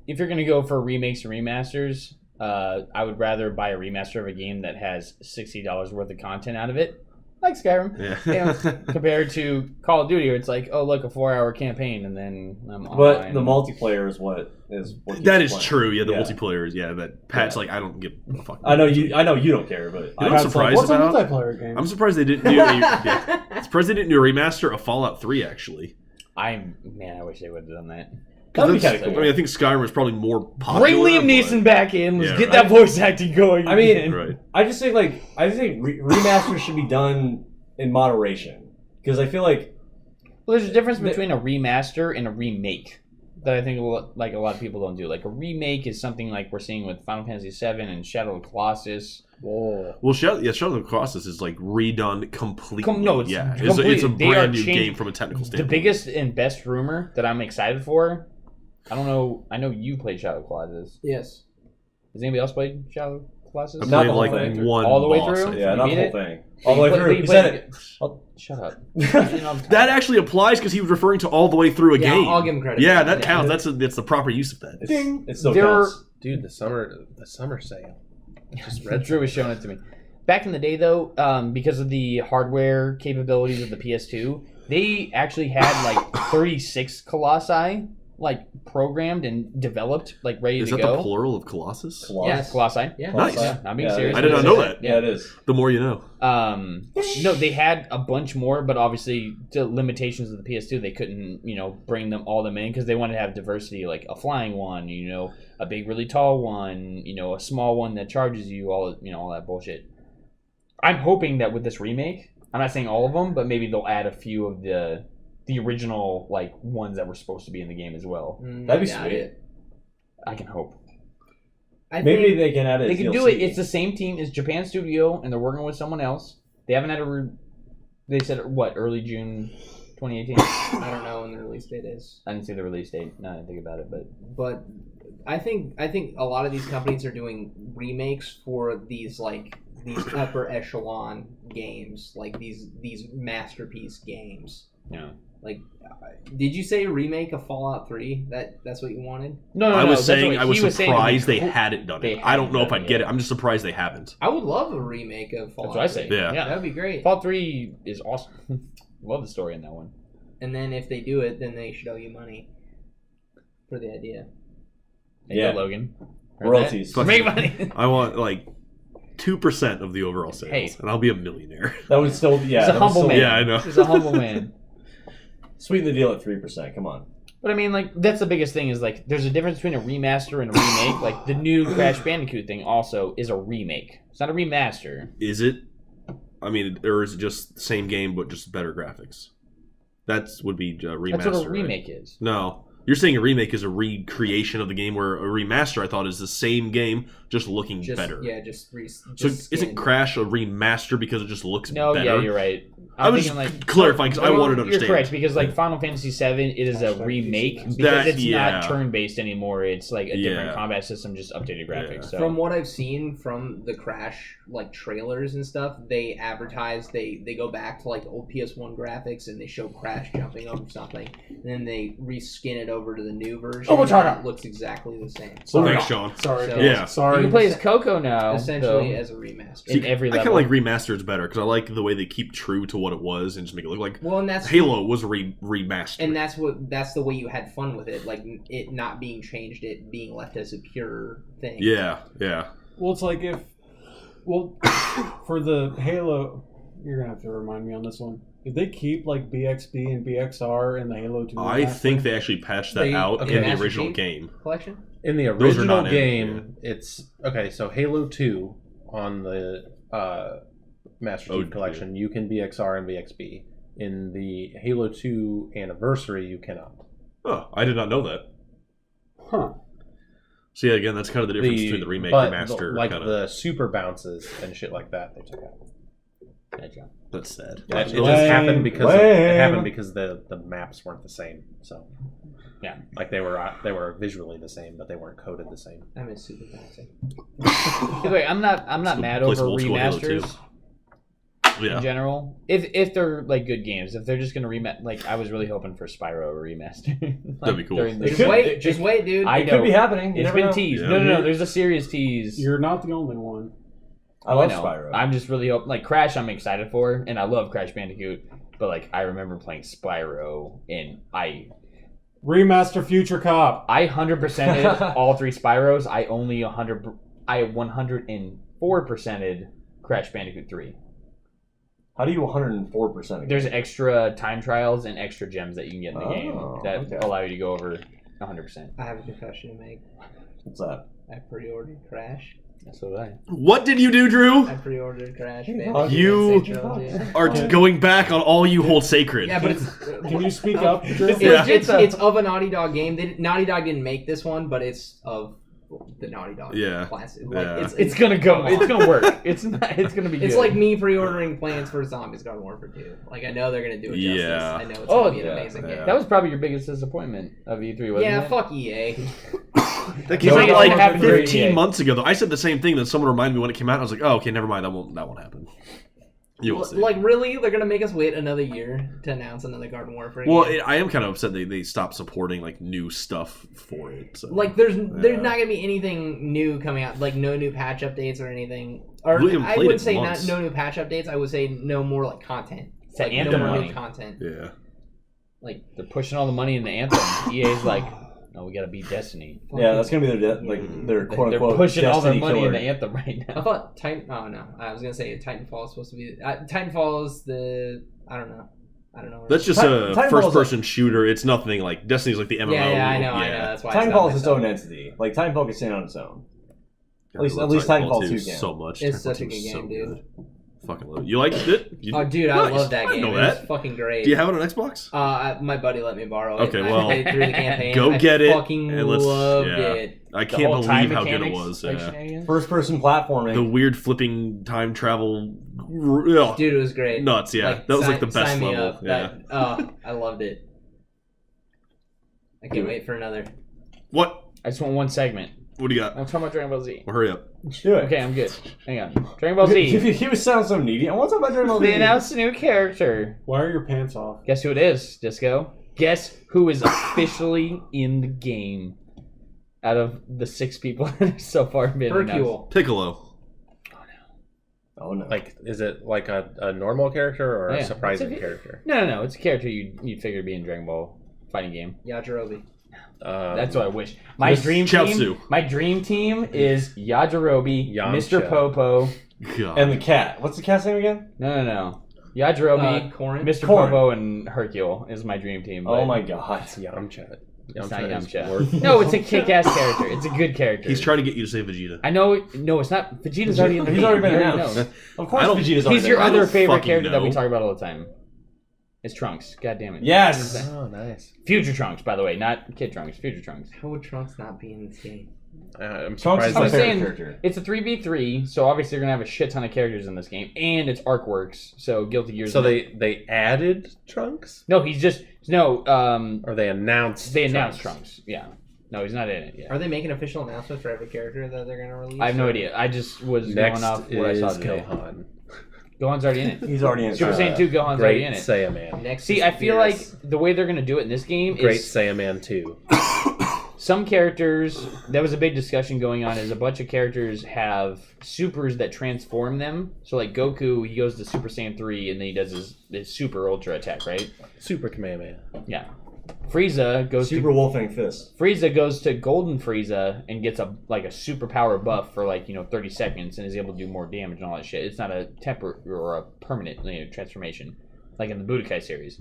if you're gonna go for remakes and remasters, I would rather buy a remaster of a game that has $60 worth of content out of it, like Skyrim, Yeah. compared to Call of Duty, where it's like, oh look, a 4-hour campaign, and then I'm But online. the multiplayer is what keeps That is playing. true. Yeah, the Yeah. multiplayer is. Yeah, that Pat's Yeah. like, I don't give a fuck. I know you don't care, but You know I, what I'm It's like, surprised what's a about? multiplayer game? I'm surprised they didn't do. I'm surprised they didn't do a remaster of Fallout 3. Actually, I wish they would have done that. That'd be That's- kinda cool. I mean, I think Skyrim was probably more popular. Bring Liam Neeson but- back in. Let's Yeah, get right. that voice acting going. I mean, again. Right. I just think remasters should be done in moderation because I feel like Well, there's a difference between a remaster and a remake that I think a lot of people don't do. Like a remake is something like we're seeing with Final Fantasy VII and Shadow of the Colossus. Whoa. Well, Shadow of the Colossus is like redone completely. No, it's yeah, complete- it's a they are brand new changing- game from a technical The standpoint. biggest and best rumor that I'm excited for, I don't know. I know you played Shadow of the Colossus. Yes. Has anybody else played Shadow of the Colossus? I Not played the whole like thing. one All the way boss, through? I think. yeah, You not the beat whole it? thing. All the way But through. You said it. Shut up. That actually applies because he was referring to all the way through a Yeah, game. I'll give him credit. Yeah, that counts. That's the proper use of that. It still There- counts. Dude, the summer sale. Just Red Drew was showing it to me. Back in the day, though, because of the hardware capabilities of the PS2, they actually had like 36 Colossi, like programmed and developed, like ready Is to that go. the plural of Colossus? Yes. Colossi. Yeah. Nice. Yeah, I'm being Yeah, serious. I did not know that. Yeah, it is. The more you know. No, they had a bunch more, but obviously the limitations of the PS2, they couldn't, bring them all in because they wanted to have diversity, like a flying one, a big, really tall one, a small one that charges you, all that bullshit. I'm hoping that with this remake, I'm not saying all of them, but maybe they'll add a few of the original like ones that were supposed to be in the game as well. That'd be Doubt sweet. it. I can hope. I Maybe think they can add it. They can do it. It's the same team as Japan Studio, and they're working with someone else. They haven't had they said what, early June 2018. I don't know when the release date is, I didn't see the release date. Now that I think about it, but I think a lot of these companies are doing remakes for these upper echelon games, like these masterpiece games. Like, did you say remake of Fallout 3? That's what you wanted? No, I was that's saying what I was he saying. surprised they hadn't done They it. I don't know if hadn't I'd done get it, it. I'm just surprised they haven't. I would love a remake of Fallout. That's what I say. 3. Yeah. That would be great. Fallout 3 is awesome. Love the story in that one. And then if they do it, then they should owe you money for the idea. Hey, Yeah. Logan. Heard Royalties. that? Make money. I want like 2% of the overall sales, Hey. and I'll be a millionaire. That would still, yeah. He's a that would humble still- man. Yeah, I know. He's a humble man. Sweeten the deal at 3%. Come on. But I mean, like, that's the biggest thing is, like, there's a difference between a remaster and a remake. Like, the new Crash Bandicoot thing also is a remake. It's not a remaster. Is it? I mean, or is it just the same game but just better graphics? That would be a remaster. That's what a right? remake is. No. You're saying a remake is a recreation of the game, where a remaster, I thought, is the same game, just looking better. Yeah, So isn't Crash a remaster because it just looks No, better? yeah, you're right. I was just clarifying because I wanted to understand. You're correct, because like Final Fantasy VII, it is a remake because it's not turn-based anymore. It's like a different combat system, just updated graphics. So. From what I've seen from the Crash like trailers and stuff, they advertise they go back to like the old PS1 graphics and they show Crash jumping over something, and then they reskin it over to the new version. It looks exactly the same. Thanks, Sean. Sorry. So, Yeah. Sorry. You can play as Coco now, essentially as a remaster. in every I level. kind of like remastered better because I like the way they keep true to what it was and just make it look like. Well, and that's Halo was remastered. And that's the way you had fun with it, like it not being changed, it being left as a pure thing. Yeah. Well, it's like for the Halo, you're gonna have to remind me on this one. If they keep like BXB and BXR in the Halo 2, I think they actually patched that out in the Master original Chief game. Collection. In the Those are original not in, game, it's okay. So Halo 2 on the Master Chief Collection, you can BXR and BXB. In the Halo 2 Anniversary, you cannot. Oh, I did not know that. Huh. So yeah, again, that's kind of the difference between the remake but and remaster. like kinda. the super bounces and shit like that, they took out. That's sad. It just happened because the maps weren't the same. So yeah, like they were visually the same, but they weren't coded the same. I mean, super bouncing. Anyway, I'm not mad over remasters Yeah. in general. If they're like good games, if they're just gonna remaster, like I was really hoping for Spyro remaster. Like, That'd be cool. Just wait, dude. I It know. could be happening. You It's never been know. teased. Yeah. No. There's a serious tease. You're not the only one. I love know. Spyro. I'm just really hoping. Like Crash, I'm excited for, and I love Crash Bandicoot. But like I remember playing Spyro, and I Remaster Future Cop. 100%ed all three Spyros. I 104%ed Crash Bandicoot 3. How do you 104%? There's extra time trials and extra gems that you can get in the game that okay. allow you to go over 100%. I have a confession to make. What's that? I pre-ordered Crash. So did I. What did you do, Drew? I pre-ordered Crash. You are going back on all you hold sacred. Yeah, but it's. Can you speak up, Drew? It's of a Naughty Dog game. Naughty Dog didn't make this one, but it's of the Naughty Dog classic. Like, Yeah. It's gonna go. It's gonna work. It's not. It's gonna be good. It's like me pre-ordering Plants vs. Zombies Garden Warfare 2. Like, I know they're going to do it justice. Yeah. I know it's going to be an yeah. amazing game. That was probably your biggest disappointment of E3, wasn't Yeah, it? fuck EA. That came No, out it like happened for 15 EA. months ago, though. I said the same thing that someone reminded me when it came out. I was like, oh, okay, never mind. That won't happen. You will see. Like, really? They're going to make us wait another year to announce another Garden Warfare game? Well, I am kind of upset they stopped supporting like new stuff for it. So. Like, there's not going to be anything new coming out. Like, no new patch updates or anything. Or We haven't I played would it say in not months. no new patch updates. I would say no more, like, content. It's Like, no Anthem more money. new content. Yeah. Like they're pushing all the money into Anthem. EA's like, no, we gotta beat Destiny. Yeah, that's gonna be their their quote They're unquote pushing all their Destiny money killer. into Anthem right I now. thought Titan. Oh no, I was gonna say Titanfall is supposed to be. Titanfall is the. I don't know. That's just a Titanfall's first-person shooter. It's nothing like Destiny's like the MMO. Yeah, I know. That's why. Titanfall is its own entity. Like Titanfall can stand on its own. At least Titanfall 2 can. So much. It's Titanfall such a 2 good is game, so dude. good. Fucking love it. You liked it? Oh, dude, I Nice. love that I game. know It's that. fucking great. Do you have it on Xbox? My buddy let me borrow it. Okay, I well, played through the campaign. go get it, I fucking and let's- loved yeah. it. I The can't whole time believe how good it mechanics, was. like, Yeah. shenanigans. First person platforming. The weird flipping time travel. Ugh, Dude, it was great. nuts, yeah. That was like the best sign me level. up. Yeah. I loved it. I can't wait for another. What? I just want one segment. What do you got? I'm talking about Dragon Ball Z. Well, hurry up. Do it. Oh, Okay, I'm good. Hang on. Dragon Ball Z. He was sound so needy. I want to talk about Dragon Ball Z. They announced a new character. Why are your pants off? Guess who it is, Disco? Guess who is officially in the game out of the 6 people that have so far been announced? Hercule. Piccolo. Oh no. Like, is it like a normal character or Yeah. a surprising It's a- character? No. It's a character you'd figure to be in Dragon Ball fighting game. Yajirobe. That's what I wish. My This dream Chiaotzu. team. My dream team is Yajirobe, Yamcha. Mr. Popo. God. And the cat. What's the cat's name again? No. Yajirobe, Corrin. Mr. Corrin. Popo, and Hercule is my dream team. Oh but my god. Yamcha. It's not is Yamcha. worth- No, it's a kick-ass character. It's a good character. He's trying to get you to say Vegeta. I know. No, it's not. Vegeta's already in the He's game. already been You already announced. know. Of course, I don't- Vegeta's already He's your there. other don't favorite fucking character that we know. talk about all the time. It's Trunks. God damn it. Yes. Oh, nice. Future Trunks, by the way, not Kid Trunks. Future Trunks. How would Trunks not be in this game? I'm Trunks surprised. is I my was that- favorite saying- character. It's a 3v3, so obviously they're gonna have a shit ton of characters in this game, and it's ArcWorks, so Guilty Gear's. So in it. they added Trunks, No, he's just no. or they announced. They announced Trunks. Yeah. No, he's not in it yet. Are they making official announcements for every character that they're gonna release? I have no or- idea. I just was Next going off what I saw is today. Gohan. Gohan's already in it. He's already in. Super Saiyan 2 Gohan's already Great in it. Saiyaman. Next See, is I feel like Beerus. the way they're gonna do it in this game Great is Saiyaman 2. some characters. That was a big discussion going on. Is a bunch of characters have supers that transform them. So like Goku, he goes to Super Saiyan 3 and then he does his super ultra attack, right? Super Kamehameha. Yeah. Frieza goes Super Wolfing Fist. Frieza goes to Golden Frieza and gets a superpower buff for 30 seconds and is able to do more damage and all that shit. It's not a temporary or a permanent transformation like in the Budokai series.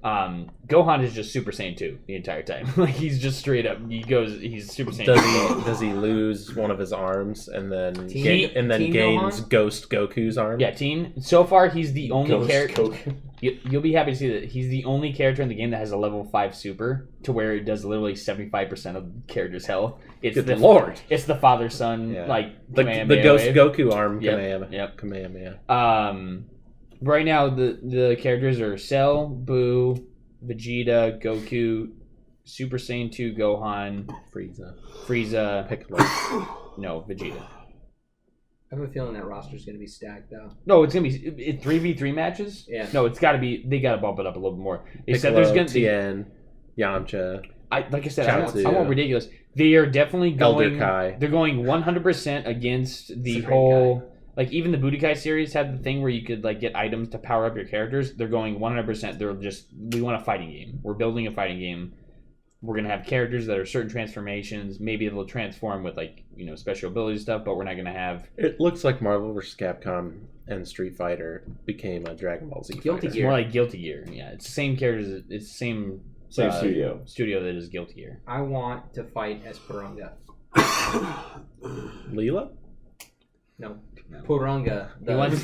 Gohan is just Super Saiyan 2 the entire time. Like he's just straight up. He's Super Saiyan 2. Does he lose one of his arms and then Teen- Teen gains Gohan? Ghost Goku's arm? Yeah, Teen. So far, he's the only Ghost character. Goku. You'll be happy to see that he's the only character in the game that has a level 5 super, to where it does literally 75% of the character's health. It's Good the lord. It's the father son Yeah. like The Kamehameha Ghost wave. Goku arm. Yep, Kamehameha. yep. Kamehameha. Right now the characters are Cell, Boo, Vegeta, Goku, Super Saiyan 2 Gohan, Frieza, Piccolo. no, Vegeta. I have a feeling that roster's gonna be stacked though. No, it's gonna be 3v3 matches. Yeah. No, it's gotta be. They gotta bump it up a little bit more. They Piccolo, said there's gonna be. Tien, Yamcha. Like I said, I Chaozu. want ridiculous. They are definitely going. Elder Kai. They're going 100% against the Supreme whole. Like even the Budokai series had the thing where you could get items to power up your characters. They're going 100%. They're just, we want a fighting game. We're building a fighting game. We're gonna have characters that are certain transformations. Maybe they'll transform with special ability stuff, but we're not gonna have. It looks like Marvel vs. Capcom and Street Fighter became a Dragon Ball Z Guilty fighter. It's Gear. more like Guilty Gear. Yeah, it's the same characters. It's the same studio that is Guilty Gear. I want to fight as Purunga. Leela? No, Purunga.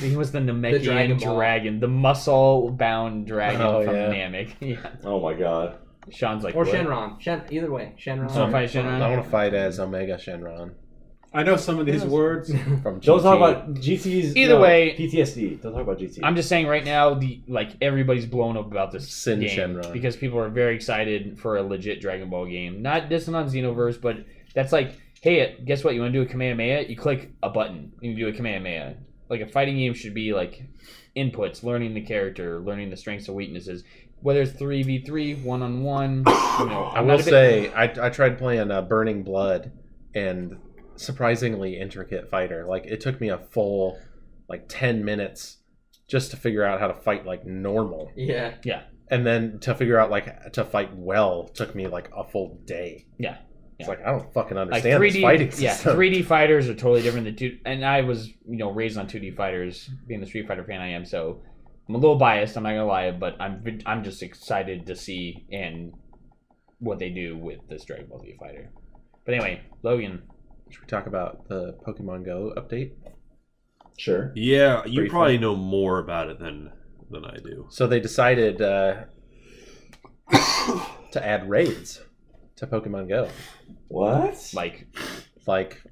He was the Namekian Dragon Ball. dragon, the muscle-bound dragon Oh, from yeah. Namek. Yeah. Oh my god. Sean's like, Or what? Shenron. Either way, Shenron. So fight Shenron? I want to fight as Omega Shenron I know some of these words. from GT. Don't talk about GT's. Either way- PTSD. Don't talk about GT. I'm just saying right now, everybody's blown up about this Sin game Shenron. because people are very excited for a legit Dragon Ball game. Not dissing on Xenoverse, but that's like, hey, guess what? You want to do a Kamehameha? You click a button. You can do a Kamehameha. Like a fighting game should be like inputs, learning the character, learning the strengths and weaknesses. Whether it's 3v3, one-on-one, I will say, I tried playing Burning Blood, and surprisingly intricate fighter. Like, it took me a full 10 minutes just to figure out how to fight normal. Yeah. And then to figure out to fight well took me a full day. Yeah. It's I don't fucking like understand 3D, this fighting yeah, system. 3D fighters are totally different than 2D. And I was, raised on 2D fighters, being the Street Fighter fan I am, so I'm a little biased. I'm not gonna lie, but I'm just excited to see and what they do with this Dragon Ball Z fighter. But anyway, Logan. Should we talk about the Pokemon Go update? Sure. Yeah, you Briefly. probably know more about it than I do. So they decided to add raids to Pokemon Go. What? Like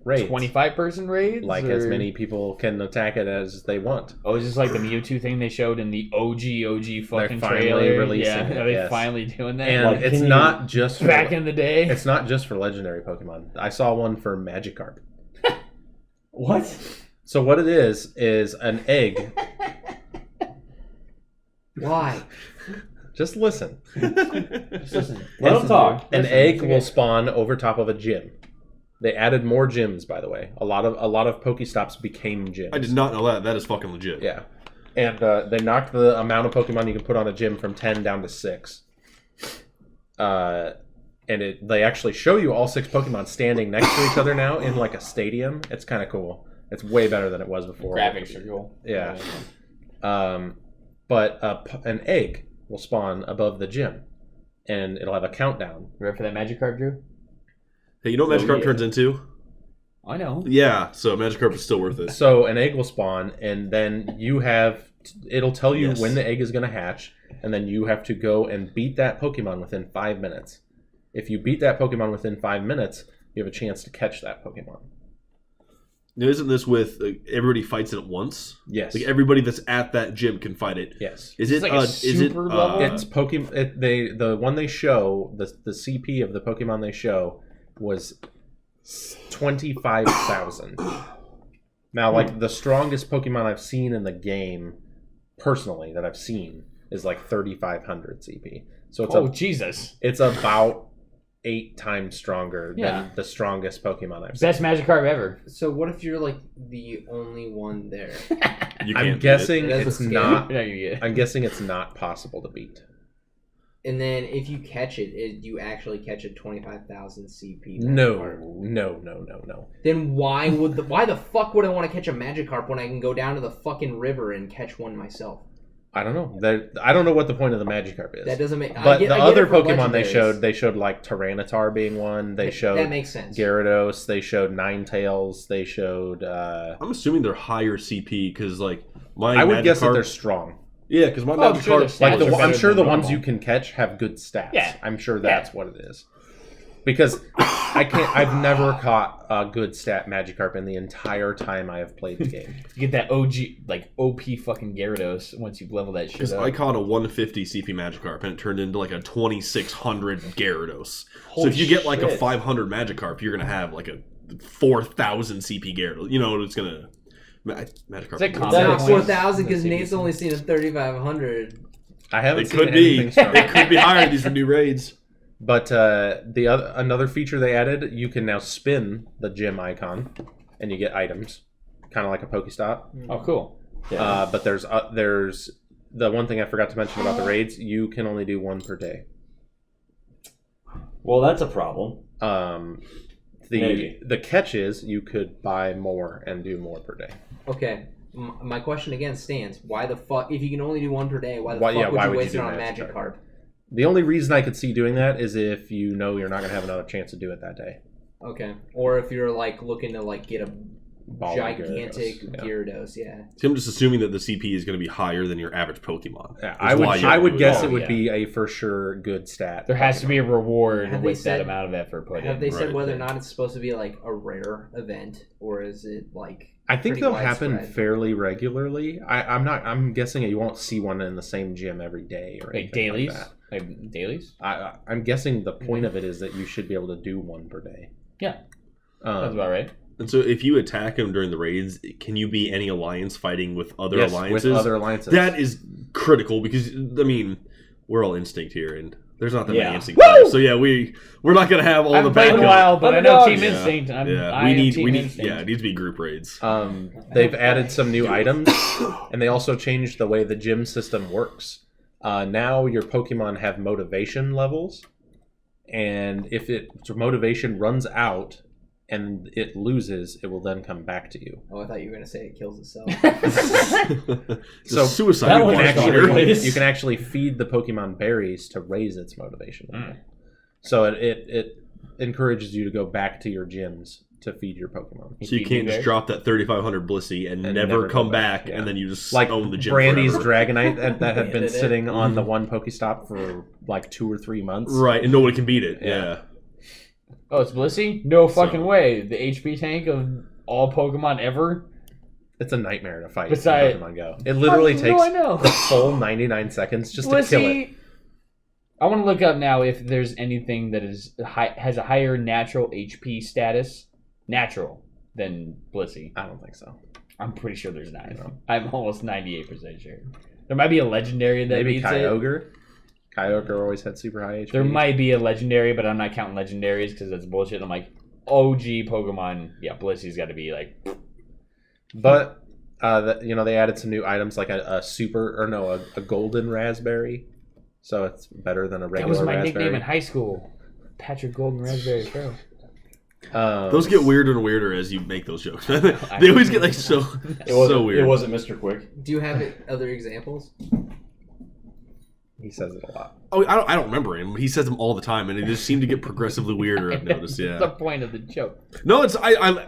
Raids. 25-person raids? As or- many people can attack it as they want. Oh, is this like the Mewtwo thing they showed in the OG fucking finally trailer? releasing Yeah, it, are they yes. finally doing that? And Like, it's can you- not just for, back in the day? it's not just for legendary Pokemon. I saw one for Magikarp. What? So what it is an egg. Why? Just listen. Listen, Let them talk. An Listen, egg it's will okay. spawn over top of a gym. They added more gyms, by the way. A lot of Pokestops became gyms. I did not know that. That is fucking legit. Yeah, and they knocked the amount of Pokemon you can put on a gym from 10 down to 6. And they actually show you all 6 Pokemon standing next to each other now in a stadium. It's kind of cool. It's way better than it was before. graphics are cool. Yeah. But an egg will spawn above the gym. and it'll have a countdown. Ready for that Magikarp, Drew? Hey, you know what Magikarp yeah. turns into? I know. Yeah, so Magikarp is still worth it. So an egg will spawn, and then it'll tell you Yes. when the egg is going to hatch, and then you have to go and beat that Pokemon within 5 minutes. If you beat that Pokemon within 5 minutes, you have a chance to catch that Pokemon. Now, isn't this with everybody fights it at once? Yes. Like everybody that's at that gym can fight it. Yes. Is It's it like a is it super level? It's Pokemon. The one they show, the CP of the Pokemon they show was 25,000. Now, like the strongest Pokemon I've seen in the game, personally that I've seen, is like 3,500 CP. So it's Jesus. it's about 8 times stronger Yeah. than the strongest Pokemon I've seen. Best Magikarp ever. So what if you're like the only one there? You I'm can't beat guessing That's it's scary. not. You're not gonna get it. I'm guessing it's not possible to beat. And then if you catch it, you actually catch a 25,000 CP. No, Magikarp. no. Then why the fuck would I want to catch a Magikarp when I can go down to the fucking river and catch one myself? I don't know. I don't know what the point of the Magikarp is. That doesn't make. But the I get other it for Pokemon legendaries. they showed like Tyranitar being one. They showed that makes sense. Gyarados. They showed Ninetales. They showed. I'm assuming they're higher CP because like my I would guess that Magikarp- they're strong. Yeah, because my I'm sure Magikarp they're Like stats are I'm better sure than the ones normal. you can catch have good stats. Yeah. I'm sure that's what it is. Because I've never caught a good stat Magikarp in the entire time I have played the game. You get that OG, like OP fucking Gyarados once you level that shit Because up. I caught a 150 CP Magikarp and it turned into like a 2600 Gyarados. So Holy if you get like a shit. 500 Magikarp, you're gonna have like a 4000 CP Gyarados. You know, it's gonna Magikarp. It's like It's combat not points. 4,000 because That's Nate's only seen a 3,500. I haven't It seen could be. anything stronger. It could be higher. These are new raids. But another feature they added, you can now spin the gym icon, and you get items, kind of like a Pokestop. Oh, cool. But there's the one thing I forgot to mention about the raids. You can only do one per day. Well, that's a problem. Maybe. The catch is you could buy more and do more per day. Okay, my question again stands. Why the fuck, if you can only do one per day, why Why- the fuck yeah, would why you would you waste do it on Magikarp? Magikarp? The only reason I could see doing that is if you know you're not going to have another chance to do it that day. Okay, or if you're like looking to like get a Ball gigantic Gyarados, yeah. Gyarados, yeah. See, I'm just assuming that the CP is going to be higher than your average Pokemon. Yeah, That's I would guess Oh, it would yeah. be a for sure good stat. There has to be a reward Have they with said- that amount of effort put Have in. they said Right. whether or not it's supposed to be like a rare event or is it like? I think pretty they'll happen widespread? fairly regularly. I'm guessing you won't see one in the same gym every day or Like anything dailies? Like that. Like dailies? I'm guessing the point of it is that you should be able to do one per day. Yeah. That's about right. And so if you attack them during the raids, can you be any alliance fighting with other yes, alliances? with other alliances. That is critical because, I mean, we're all instinct here and there's not that Yeah. many instinct players. So yeah, we're not going to have all I haven't the played in a backup. while, but I know Team Yeah. Instinct. I we am need, Team Instinct. yeah, it needs to be group raids. They've added some new items, and they also changed the way the gym system works. Now your Pokemon have motivation levels, and if its motivation runs out and it loses, it will then come back to you. Oh, I thought you were gonna say it kills itself. So suicide. that You one can, was actually, hilarious. you can actually feed the Pokemon berries to raise its motivation level. Mm. So it encourages you to go back to your gyms to feed your Pokemon. So you can't just drop that 3,500 Blissey and never go come back, yeah. and then you just Like own the gym Brandy's forever. Dragonite that had been Did it? sitting on the one Pokestop for like 2 or 3 months. Right, and nobody can beat it. Yeah. Yeah. Oh, it's Blissey? No fucking So- way. The HP tank of all Pokemon ever? It's a nightmare to fight in Besides- Pokemon Go. It literally No, takes I know. the full 99 seconds just to kill it. Blissey. I want to look up now if there's anything that has a higher natural HP status, natural, than Blissey. I don't think so. I'm pretty sure there's not. No. I'm almost 98% sure. There might be a legendary that Maybe beats it. Kyogre. Kyogre always had super high HP. There might be a legendary, but I'm not counting legendaries because that's bullshit. I'm like, OG Pokemon, yeah, Blissey's got to be like... But they added some new items like a golden raspberry, so it's better than a That regular was my raspberry. nickname in high school. Patrick Golden Raspberry Crow. Those get weirder and weirder as you make those jokes. They always get like so It wasn't weird. It wasn't Mr. Quick. Do you have other examples? He says it a lot. Oh, I don't remember him. He says them all the time, and it just seemed to get progressively weirder. I've noticed. That's Yeah. the point of the joke. No, it's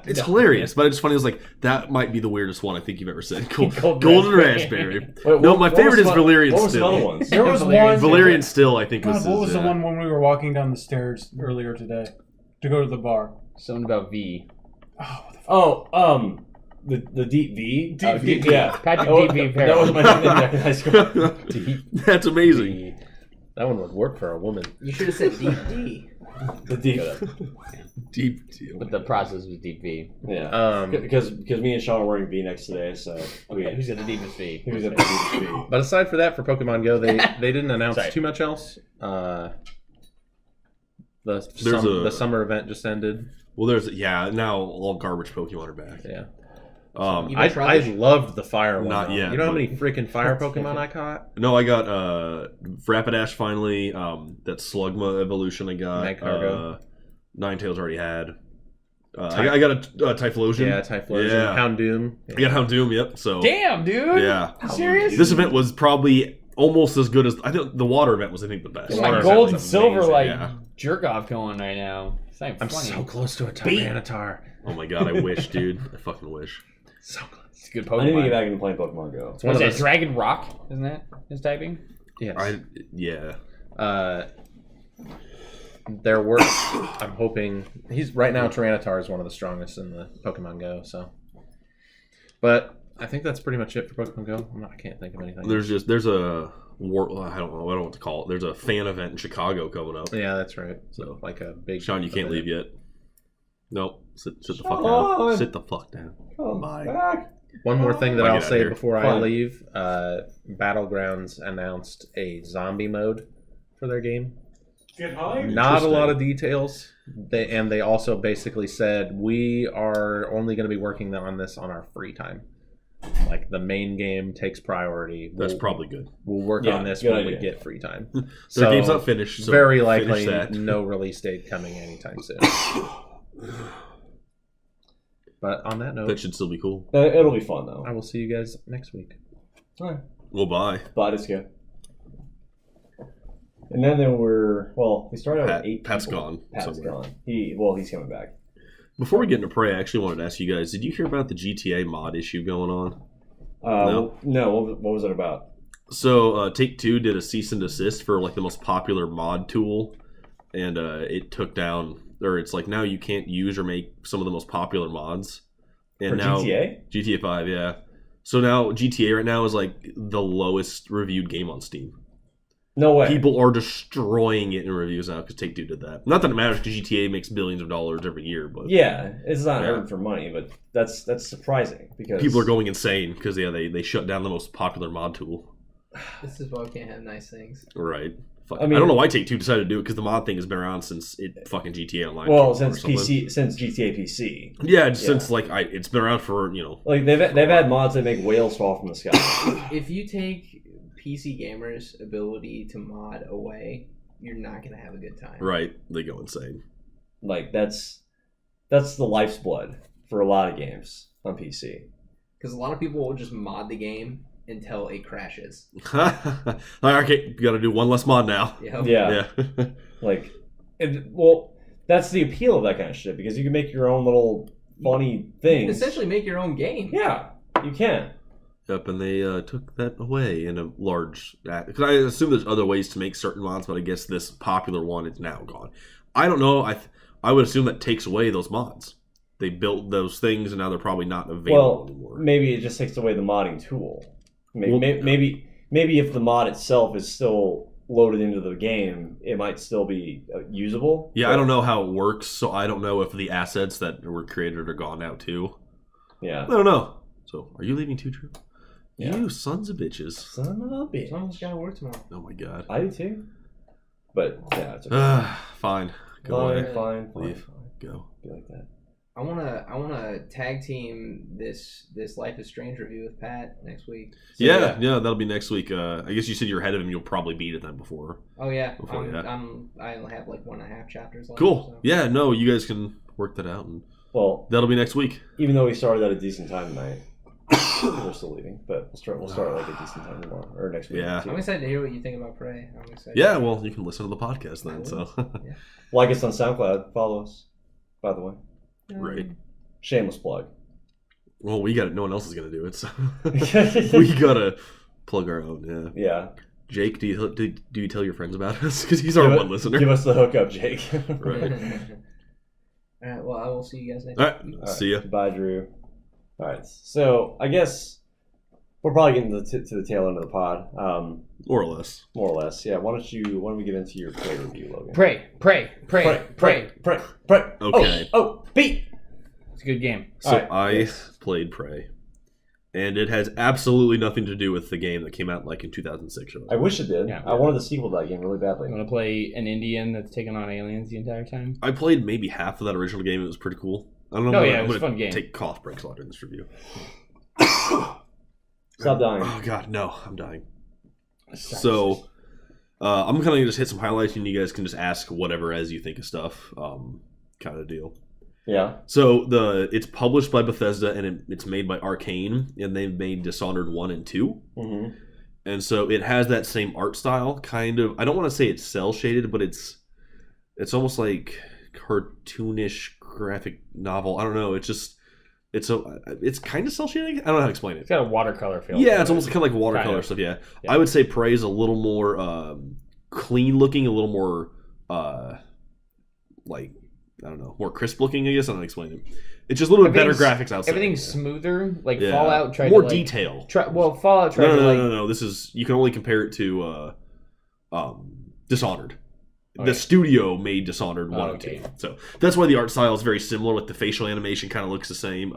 it's No. hilarious, but it's funny. It's like that might be the weirdest one I think you've ever said. Golden Golden raspberry. raspberry. Wait, No, what- my what favorite was is some- Valerian What was some Still. other ones? There was Valerian one. Valerian Still, I think God, was. what his, was the one when we were walking down the stairs earlier today to go to the bar? Something about V. Oh, what the fuck? Oh, the Deep V. Deep V. Yeah. Patrick That was- Deep V. That was my nickname back in high school. That's amazing. That one would work for a woman. You should have said Deep D. The Deep. Deep deal. But the process was Deep V. Yeah. Because me and Sean are wearing V-necks today, so Okay, who's got the deepest V? who's at the deepest V? But aside for that, for Pokemon Go, they didn't announce Sorry. too much else. The a- summer event just ended. Well, now all garbage Pokemon are back. Yeah. You I got Trubbish? loved the fire one. Not though. yet, You know how but- many freaking fire Pokemon I caught? No, I got Rapidash finally. That Slugma evolution I got. Magcargo. Ninetales already had. I got a Typhlosion. Yeah, Typhlosion, Yeah. Houndoom. I got Houndoom. Yep. So Damn, dude. yeah, Serious? this event was probably almost as good as I think the water event was. I think the best. The My water event gold and was silver amazing, like yeah. jerk off going right now. It's not even I'm funny. so close to a Tyranitar. Oh my god, I wish, dude. I fucking wish. So close. It's a good I need to Pokemon. get back into playing Pokemon Go. It's one What's of that? those. Dragon Rock? Isn't that his typing? Yes. Yeah. There were. I'm hoping he's right now. Tyranitar is one of the strongest in the Pokemon Go. So, but I think that's pretty much it for Pokemon Go. I can't think of anything. There's a war. I don't know what to call it. There's a fan event in Chicago coming up. Yeah, that's right. So Like a big. Sean, you can't leave yet. Nope. Sit the fuck Sean! down. Sit the fuck down. Come Bye. back. One more thing that I'll I'll get out say of here. before I Fine. leave: Battlegrounds announced a zombie mode for their game. Get high. Not a lot of details. They also basically said we are only going to be working on this on our free time. Like the main game takes priority. That's probably good. We'll work Yeah, on this good when we idea. get free time. Their game's not finished. So very finish likely that. no release date coming anytime soon. But on that note, That should still be cool. It'll be fun though. I will see you guys next week. Well, bye. Bye, Disco. And then we started out with 8 Pat's people. gone Pat's somewhere. gone. He's coming back. Before we get into Prey, I actually wanted to ask you guys: did you hear about the GTA mod issue going on? No. What was it about? So Take-Two did a cease and desist for like the most popular mod tool, and it took down, or it's like now you can't use or make some of the most popular mods. And For now GTA? GTA 5, yeah. So now GTA right now is like the lowest reviewed game on Steam. No way. People are destroying it in reviews now because Take-Two did that. Not that it matters because GTA makes billions of dollars every year, but Yeah, it's not Yeah. earned for money, but that's surprising because people are going insane because they shut down the most popular mod tool. This is why we can't have nice things. Right. I mean- I don't know why Take-Two decided to do it because the mod thing has been around since it fucking GTA Online. Well, came out or since something. GTA PC, Yeah, since like it's been around for like they've had mods that make whales fall from the sky. If you take PC gamers' ability to mod away, you're not gonna have a good time. right. They go insane. Like that's the life's blood for a lot of games on PC. Because a lot of people will just mod the game until it crashes. Like, okay, you got to do one less mod now. Yep. Yeah, Yeah. like, that's the appeal of that kind of shit because you can make your own little funny You can things. essentially make your own game. Yeah, you can. Yep, and they took that away in a large. Because I assume there's other ways to make certain mods, but I guess this popular one is now gone. I don't know. I would assume that takes away those mods. They built those things, and now they're probably not available Well, anymore. maybe it just takes away the modding tool. Well- Maybe if the mod itself is still loaded into the game, it might still be usable. Yeah, but- I don't know how it works, so I don't know if the assets that were created are gone now too. Yeah. I don't know. So, are you leaving too, Drew? Yeah. You sons of bitches. Son of a bitch. Someone's gotta work tomorrow. Oh my god. I do too. But yeah, it's okay. Fine. Go away. Fine. Leave. Go. Be like that. I wanna tag team this Life is Strange review with Pat next week. So, Yeah, that'll be next week. I guess you said you're ahead of him. You'll probably beat it then before. Oh yeah, Before that. I only have like 1.5 chapters left. Cool. so. Yeah, no, you guys can work that out, and Well, that'll be next week. even though we started at a decent time tonight, We're still leaving, but we'll start like a decent time tomorrow or next week. Yeah. I'm excited to hear what you think about Prey. I'm excited. Yeah, well, you can listen to the podcast then. So, Like us on SoundCloud. Follow us. By the way, right. Shameless plug. Well, we got it. No one else is gonna do it, so we gotta plug our own. Yeah. Yeah. Jake, do you tell your friends about us? Because he's our one listener. Give us the hookup, Jake. Right. All right. Well, I will see you guys next. All right. See ya. Bye, Drew. All right. So I guess we're probably getting to the tail end of the pod. More or less. More or less. Yeah. Why don't we get into your Prey review, Logan? Pray. Okay. Oh, beat. It's a good game. So All right. I played Prey, and it has absolutely nothing to do with the game that came out like in 2006. I wish it did. Yeah. I wanted the sequel to that game really badly. You want to play an Indian that's taking on aliens the entire time? I played maybe half of that original game. It was pretty cool. I don't know. Oh, I'm yeah, it was gonna a fun game. Take cough breaks a lot in this review. Stop dying. Oh god, no, I'm dying. So, I'm kind of just hit some highlights, and you guys can just ask whatever as you think of stuff, kind of deal. Yeah. So it's published by Bethesda, and it's made by Arcane, and they've made Dishonored 1 and 2. Mm-hmm. And so it has that same art style, kind of. I don't want to say it's cel shaded, but it's almost like cartoonish graphic novel. I don't know. It's kind of cel shaded. I don't know how to explain it. It's got a watercolor feel. Yeah, it's almost kind of like watercolor Kind of. stuff. Yeah. Yeah. I would say Prey is a little more clean looking, a little more like, I don't know, more crisp looking. I guess I don't know how to explain it. It's just a little bit better graphics outside. Everything's smoother. Like Yeah. Fallout tried more to like, detail. Fallout tried to like. No. This is, you can only compare it to Dishonored. Okay. The studio made Dishonored 1 and 2. okay. So that's why the art style is very similar. Like the facial animation kind of looks the same.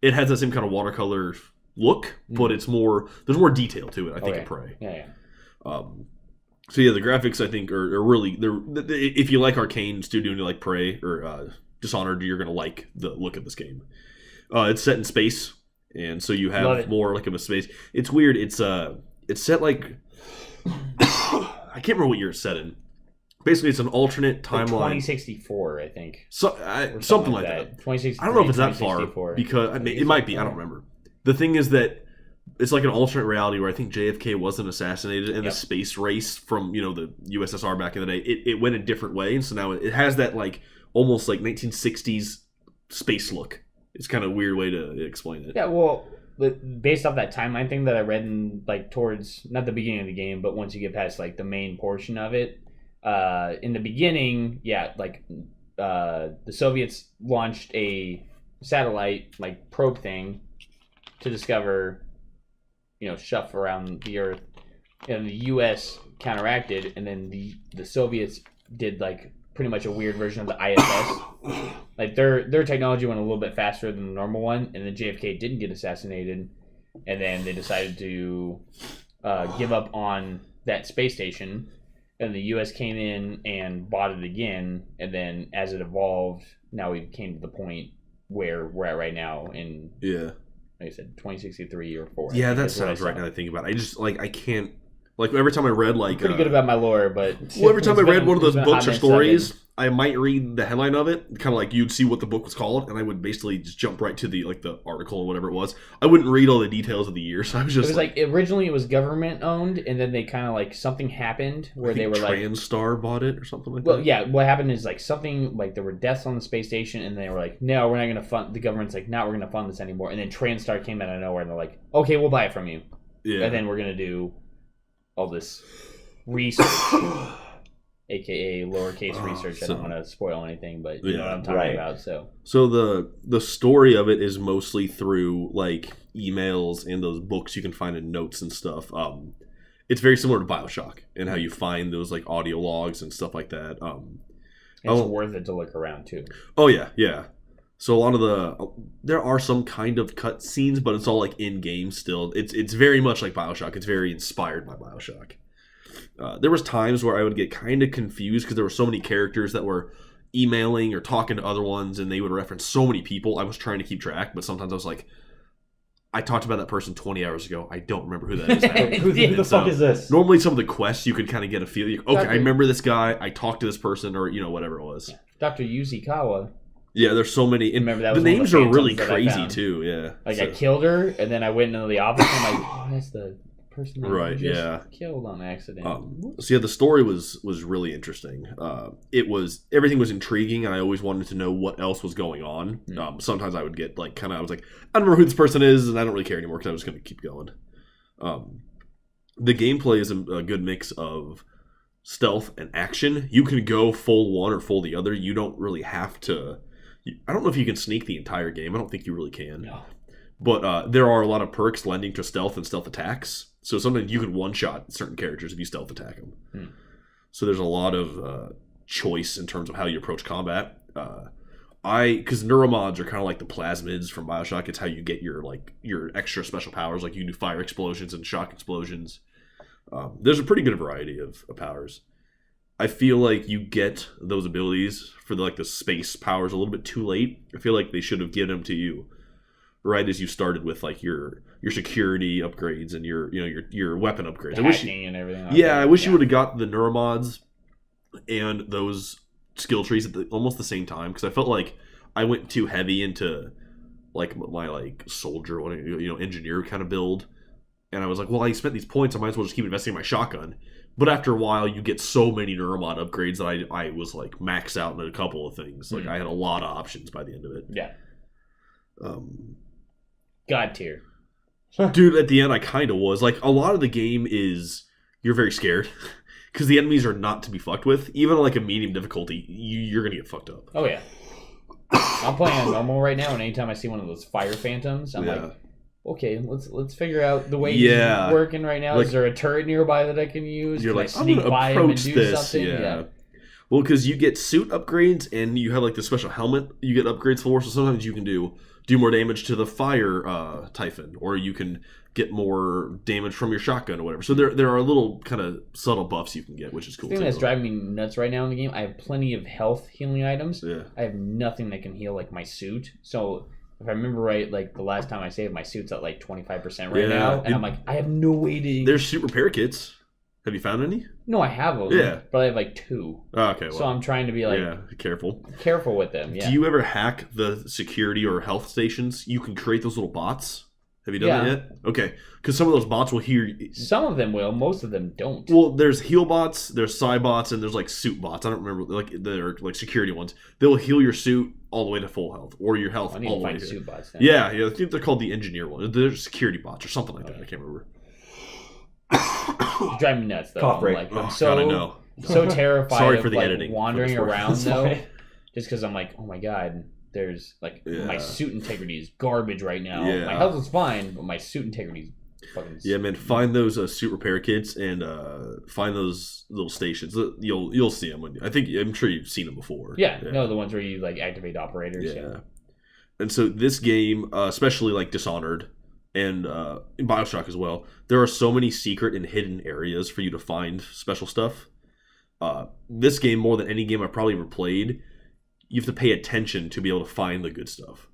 It has that same kind of watercolor look, but it's more, there's more detail to it, I think, in Prey. Yeah. So yeah, the graphics I think are really, if you like Arcane Studio and you like Prey or Dishonored, you're gonna like the look of this game. It's set in space, and so you have more like of a space. It's weird. It's set like I can't remember what year it's set in. Basically, it's an alternate timeline. 2064, I think. So something like that. 2063. I don't know if it's that far because it might be. I don't remember. The thing is that it's like an alternate reality where I think JFK wasn't assassinated, and the space race from the USSR back in the day, it went a different way, and so now it has that like almost like 1960s space look. It's kind of a weird way to explain it. Yeah, well, based off that timeline thing that I read in like towards not the beginning of the game, but once you get past like the main portion of it, in the beginning, the Soviets launched a satellite like probe thing to discover stuff around the Earth, and the U.S. counteracted, and then the Soviets did like pretty much a weird version of the ISS. Like their technology went a little bit faster than the normal one, and then JFK didn't get assassinated, and then they decided to give up on that space station, and the U.S. came in and bought it again, and then as it evolved, now we came to the point where we're at right now in like I said, 2063 or 4. Yeah, that sounds right now that I think about it. I just I can't every time I read like pretty good about my lore, but every time I read one of those books or stories, 7. I might read the headline of it, kind of like you'd see what the book was called, and I would basically just jump right to the article or whatever it was. I wouldn't read all the details of the year, so I was just. It was like originally it was government owned, and then they kind of like something happened where they were like TranStar bought it or something like that. Well, yeah, what happened is like something like there were deaths on the space station, and they were like, no, we're not going to fund. The government's like, no, we're going to fund this anymore. And then TranStar came out of nowhere, and they're like, okay, we'll buy it from you. Yeah. And then we're going to do all this research, aka lowercase research. I don't want to spoil anything, but you know what I'm talking about. So the story of it is mostly through like emails and those books you can find in notes and stuff. It's very similar to BioShock and how you find those like audio logs and stuff like that. It's worth it to look around too. Oh yeah. So a lot of there are some kind of cut scenes, but it's all like in game still. It's very much like BioShock. It's very inspired by BioShock. There was times where I would get kind of confused because there were so many characters that were emailing or talking to other ones, and they would reference so many people. I was trying to keep track, but sometimes I was like, I talked about that person 20 hours ago. I don't remember who that is now. Who the fuck is this? Normally, some of the quests you could kind of get a feel. Okay, I remember this guy. I talked to this person, or whatever it was. Dr. Yuzikawa. Yeah, there's so many. And Remember that the was one of names the are really phantoms that I crazy found. too. Yeah, Like, I killed her, and then I went into the office, and I'm like, oh, that's the person that Right, you just yeah. killed on accident. So yeah, the story was really interesting. Everything was intriguing, and I always wanted to know what else was going on. Sometimes I would get like I was like, I don't remember who this person is, and I don't really care anymore because I was going to keep going. The gameplay is a good mix of stealth and action. You can go full one or full the other. You don't really have to. I don't know if you can sneak the entire game. I don't think you really can. No. But there are a lot of perks lending to stealth and stealth attacks. So sometimes you can one-shot certain characters if you stealth attack them. So there's a lot of choice in terms of how you approach combat. Because neuromods are kind of like the plasmids from Bioshock. It's how you get your extra special powers. Like you can do fire explosions and shock explosions. There's a pretty good variety of powers. I feel like you get those abilities for the space powers a little bit too late. I feel like they should have given them to you right as you started with like your security upgrades and your weapon upgrades. And everything. I wish you would have got the neuromods and those skill trees at almost the same time, because I felt like I went too heavy into like my soldier, engineer kind of build, and I was like, well, I spent these points, I might as well just keep investing in my shotgun. But after a while, you get so many neuromod upgrades that I was like maxed out in a couple of things. Like I had a lot of options by the end of it. Yeah. God tier. Dude, at the end, I kind of was. Like, a lot of the game is you're very scared because the enemies are not to be fucked with. Even on like a medium difficulty, you're going to get fucked up. Oh, yeah. I'm playing on normal right now, and anytime I see one of those fire phantoms, I'm like, okay, let's figure out the way he's working right now. Is there a turret nearby that I can use? You're can like, I sneak by him and do this. something? Yeah. Well, because you get suit upgrades, and you have like the special helmet you get upgrades for, so sometimes you can do more damage to the fire Typhon, or you can get more damage from your shotgun or whatever. So there are little kind of subtle buffs you can get, which is cool. The thing that's driving me nuts right now in the game, I have plenty of health healing items. Yeah. I have nothing that can heal like my suit. So if I remember right, like the last time I saved, my suit's at like 25% right now, and I'm like, I have no way to. There's suit repair kits. Have you found any? No, I have them. Yeah, but I have like 2. Oh, okay, well, so I'm trying to be like, careful with them. Yeah. Do you ever hack the security or health stations? You can create those little bots. Have you done that yet? Okay, because some of those bots will hear. Some of them will. Most of them don't. Well, there's heal bots, there's psi bots, and there's like suit bots. I don't remember, like they're like security ones. They'll heal your suit all the way to full health, or your health. I need all to the way find to suit bots. Then. Yeah. I think they're called the engineer one. They're security bots or something like that. I can't remember. You drive me nuts though. Cough break. Like, Oh, I'm so God, I know. So terrified Sorry of for the like editing wandering for this around work. though, just because I'm like, oh my god, there's like my Yeah. suit integrity is garbage right now. Yeah. My health is fine, but my suit integrity is fucking. Yeah, man. Find those suit repair kits and find those little stations. You'll see them. I'm sure you've seen them before. Yeah, no, the ones where you like activate operators. Yeah. And so this game, especially like Dishonored and in Bioshock as well, there are so many secret and hidden areas for you to find special stuff. This game, more than any game I've probably ever played, you have to pay attention to be able to find the good stuff.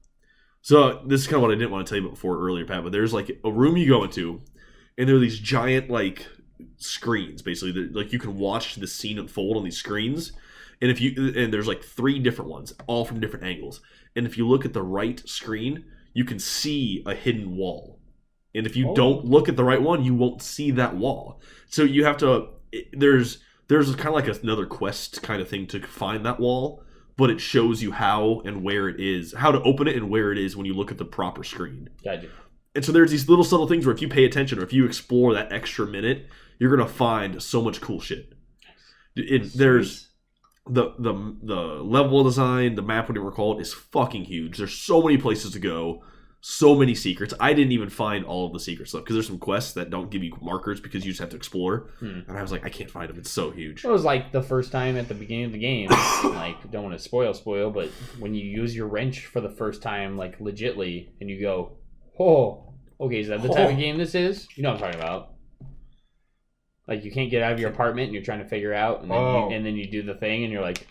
So this is kind of what I didn't want to tell you about before earlier, Pat, but there's like a room you go into, and there are these giant like screens, basically. Like you can watch the scene unfold on these screens, and there's like 3 different ones, all from different angles. And if you look at the right screen, you can see a hidden wall. And if you don't look at the right one, you won't see that wall. So you have to. There's kind of like another quest kind of thing to find that wall, but it shows you how and where it is, how to open it and where it is when you look at the proper screen. Gotcha. And so there's these little subtle things where if you pay attention or if you explore that extra minute, you're gonna find so much cool shit. There's the level design, the map, whatever it's called, is fucking huge. There's so many places to go, so many secrets. I didn't even find all of the secret stuff because there's some quests that don't give you markers because you just have to explore. And I was like, I can't find them. It's so huge. It was like the first time at the beginning of the game. Like, don't want to spoil, but when you use your wrench for the first time, like legitly, and you go, oh, okay, is that the type of game this is? You know what I'm talking about. Like, you can't get out of your apartment and you're trying to figure out, and then you do the thing and you're like,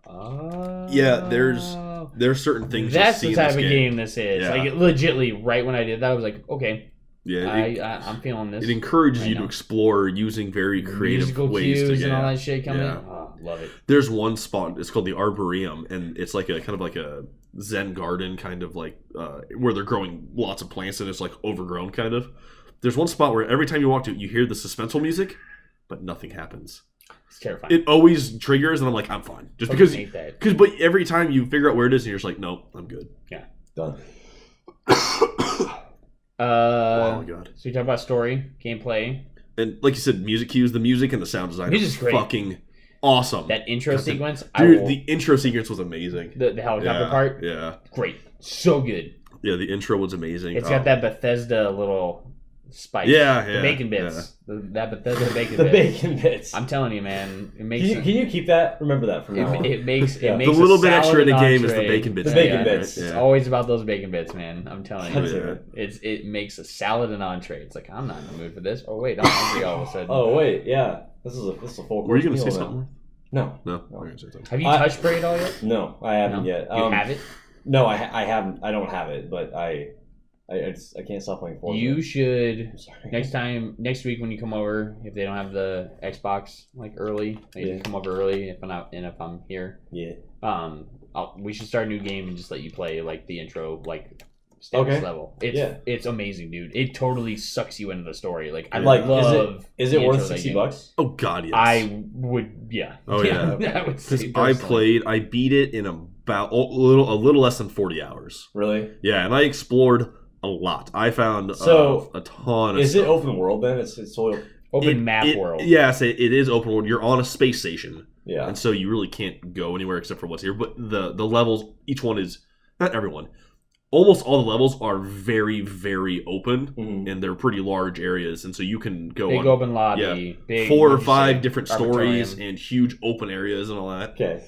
oh. Yeah, there's certain things. That's you see the type in of this game this is. Yeah. Like, legitly, right when I did that, I was like, okay, yeah, I'm feeling this. It encourages right you now. to explore using very creative Musical ways cues to and all that shit coming in. Yeah. Oh, love it. There's one spot. It's called the Arboretum, and it's like a kind of like a Zen garden, kind of like where they're growing lots of plants, and it's like overgrown, kind of. There's one spot where every time you walk to it, you hear the suspenseful music, but nothing happens. It's terrifying. It always triggers, and I'm like, I'm fine, just I because. hate that. But every time you figure out where it is, and you're just like, no, I'm good. Done. Oh my god! So you talk about story, gameplay. And like you said, music cues, the music and the sound design Music's is great. fucking awesome. That intro sequence, Dude, the intro sequence was amazing. the helicopter part, Yeah. great, so good. Yeah, the intro was amazing. It's got that Bethesda little spice. Yeah, the yeah, bacon bits. That Bethesda bacon The bits. bacon bits. I'm telling you, man, it makes Can you keep that? Remember that from now on. it makes Yeah. it makes the little a bit extra in the salad game is the entree. bacon bits. The bacon Yeah, bits. It's always about those bacon bits, man. I'm telling you. That's Yeah. It makes a salad and entree. It's like, I'm not in the mood for this. Oh wait, I'm hungry all of a sudden. Oh wait, yeah. This is a full course Were you going to meal say now. something? No, No. I was gonna say something. Have you I- touched Braid all yet? no, I haven't No? yet. You have it. No, I haven't. I don't have it, but I can't stop playing Forza. You should I'm sorry. next week when you come over, if they don't have the Xbox like early, they Yeah. can come over early if I'm here. Yeah. We should start a new game and just let you play like the intro like status Okay. level. Yeah. It's amazing, dude. It totally sucks you into the story. Like I Like, love. Is the it worth intro of that game. $60? Oh god, yes. I would, yeah. Oh, yeah. I would say Because personally. I beat it in about a little less than 40 hours. Really? Yeah, and I explored a lot. I found So, a ton of Is stuff. it open world then? It's totally. Open map world. Yes, it is open world. You're on a space station. Yeah. And so you really can't go anywhere except for what's here. But the levels, each one is, not everyone, almost all the levels are very, very open. Mhm. And they're pretty large areas. And so you can go Big on open lobby. Big, 4 or what'd you 5 say? different Arbitrarium. stories and huge open areas and all that. Okay.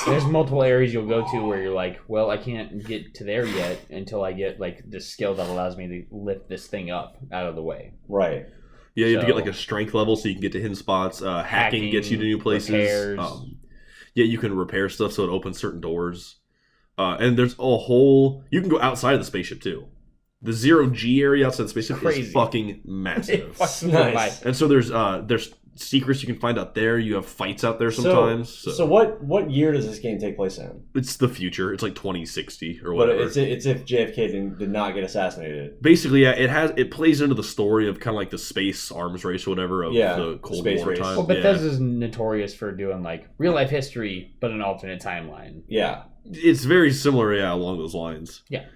There's multiple areas you'll go to where you're like, well, I can't get to there yet until I get like the skill that allows me to lift this thing up out of the way. Right. Yeah, you have to get So- like a strength level so you can get to hidden spots. Hacking gets you to new places. repairs. Yeah, you can repair stuff so it opens certain doors. And there's a whole... You can go outside of the spaceship too. The 0G area outside the spaceship Crazy. is fucking massive. Fucking Nice. nice. And so there's secrets you can find out there. You have fights out there sometimes. So what year does this game take place in? It's the future. It's like 2060 or But whatever. it's if JFK did not get assassinated. Basically, yeah, it plays into the story of kind of like the space arms race or whatever of Yeah, the Cold space War race. time. Well, Yeah. Bethesda's notorious for doing like real life history, but an alternate timeline. Yeah. It's very similar, yeah, along those lines. Yeah.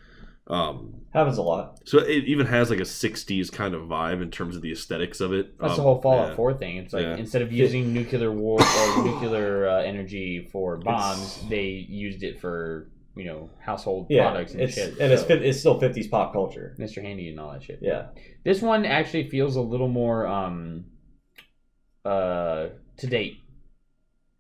Happens a lot. So it even has like a 60s kind of vibe in terms of the aesthetics of it. That's the whole Fallout yeah. 4 thing. It's like Yeah. instead of using nuclear war or nuclear energy for bombs, they used it for household Yeah. products and shit. It's still 50s pop culture. Mr. Handy and all that shit. Yeah. This one actually feels a little more to date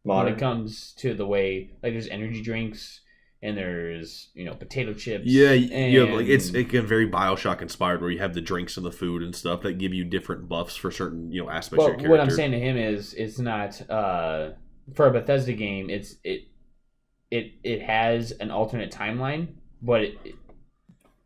when Modern. it comes to the way like there's energy drinks and there's potato chips. Yeah, and you have, like it can very BioShock inspired, where you have the drinks and the food and stuff that give you different buffs for certain aspects of your But character. what I'm saying to him is, it's not for a Bethesda game. It has an alternate timeline, but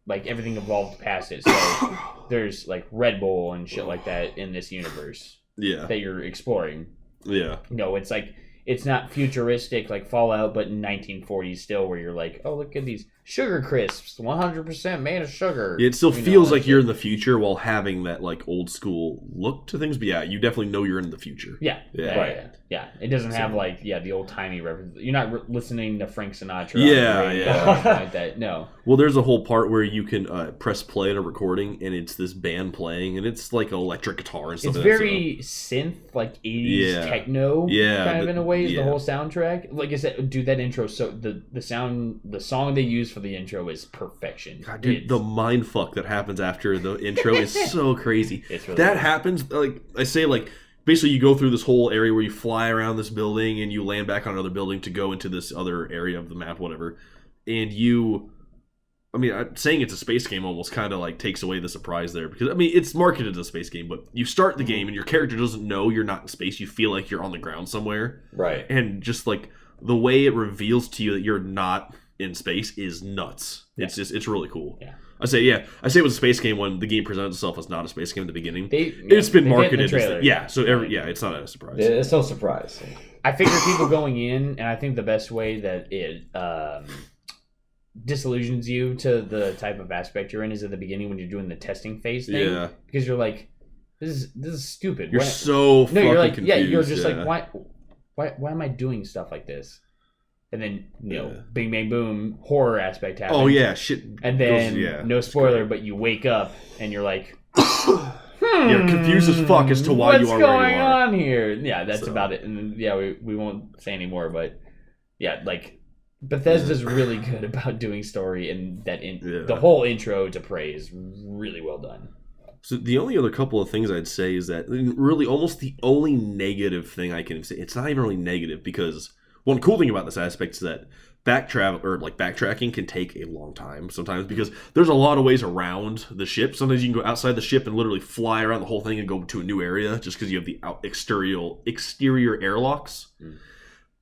like everything evolved past it. So there's like Red Bull and shit like that in this universe Yeah, that you're exploring. yeah, It's like it's not futuristic like Fallout, but in 1940s still, where you're like, oh, look at these sugar crisps, 100% made of sugar. it still You know, feels that like you're shit. in the future while having that like old school look to things. But yeah, you definitely know you're in the future. Yeah, Yeah. right. Yeah. It doesn't have like the old timey reference. You're not listening to Frank Sinatra. Yeah, on the radio yeah. or anything like that. No. Well, there's a whole part where you can press play on a recording, and it's this band playing, and it's like electric guitar and stuff. It's like that, very synth, like 80s Yeah. techno, Yeah, kind of in a way. Is yeah. the whole soundtrack. Like I said, dude, that intro. So the song they use for the intro is perfection. God, dude, It's- the mind fuck that happens after the intro is so crazy. It's really That good. happens, like I say, like basically you go through this whole area where you fly around this building and you land back on another building to go into this other area of the map, whatever. And saying it's a space game almost kind of like takes away the surprise there, because it's marketed as a space game, but you start the game and your character doesn't know you're not in space. You feel like you're on the ground somewhere, Right. and just like the way it reveals to you that you're not in space is nuts. It's really cool. Yeah. I say it was a space game when the game presents itself as not a space game at the beginning. They, It's been they did in the marketed as trailer. it's not a surprise. It's no surprise. I figure people going in, and I think the best way that it disillusions you to the type of aspect you're in is at the beginning when you're doing the testing phase thing. Yeah. Because you're like, this is stupid. You're so fucking you're like, confused. yeah, you're just like, why am I doing stuff like this? And then, bing, bang, boom, horror aspect happens. Oh, yeah, shit. And then, no spoiler, but you wake up and you're like, you're confused as fuck as to why you are where you are. What's going on here? Yeah, that's about it. And then, we won't say anymore, but yeah, like, Bethesda's really good about doing story, and the whole intro to Prey is really well done. So the only other couple of things I'd say is that really almost the only negative thing I can say, it's not even really negative, because one cool thing about this aspect is that backtracking can take a long time sometimes, because there's a lot of ways around the ship. Sometimes you can go outside the ship and literally fly around the whole thing and go to a new area just because you have the exterior airlocks.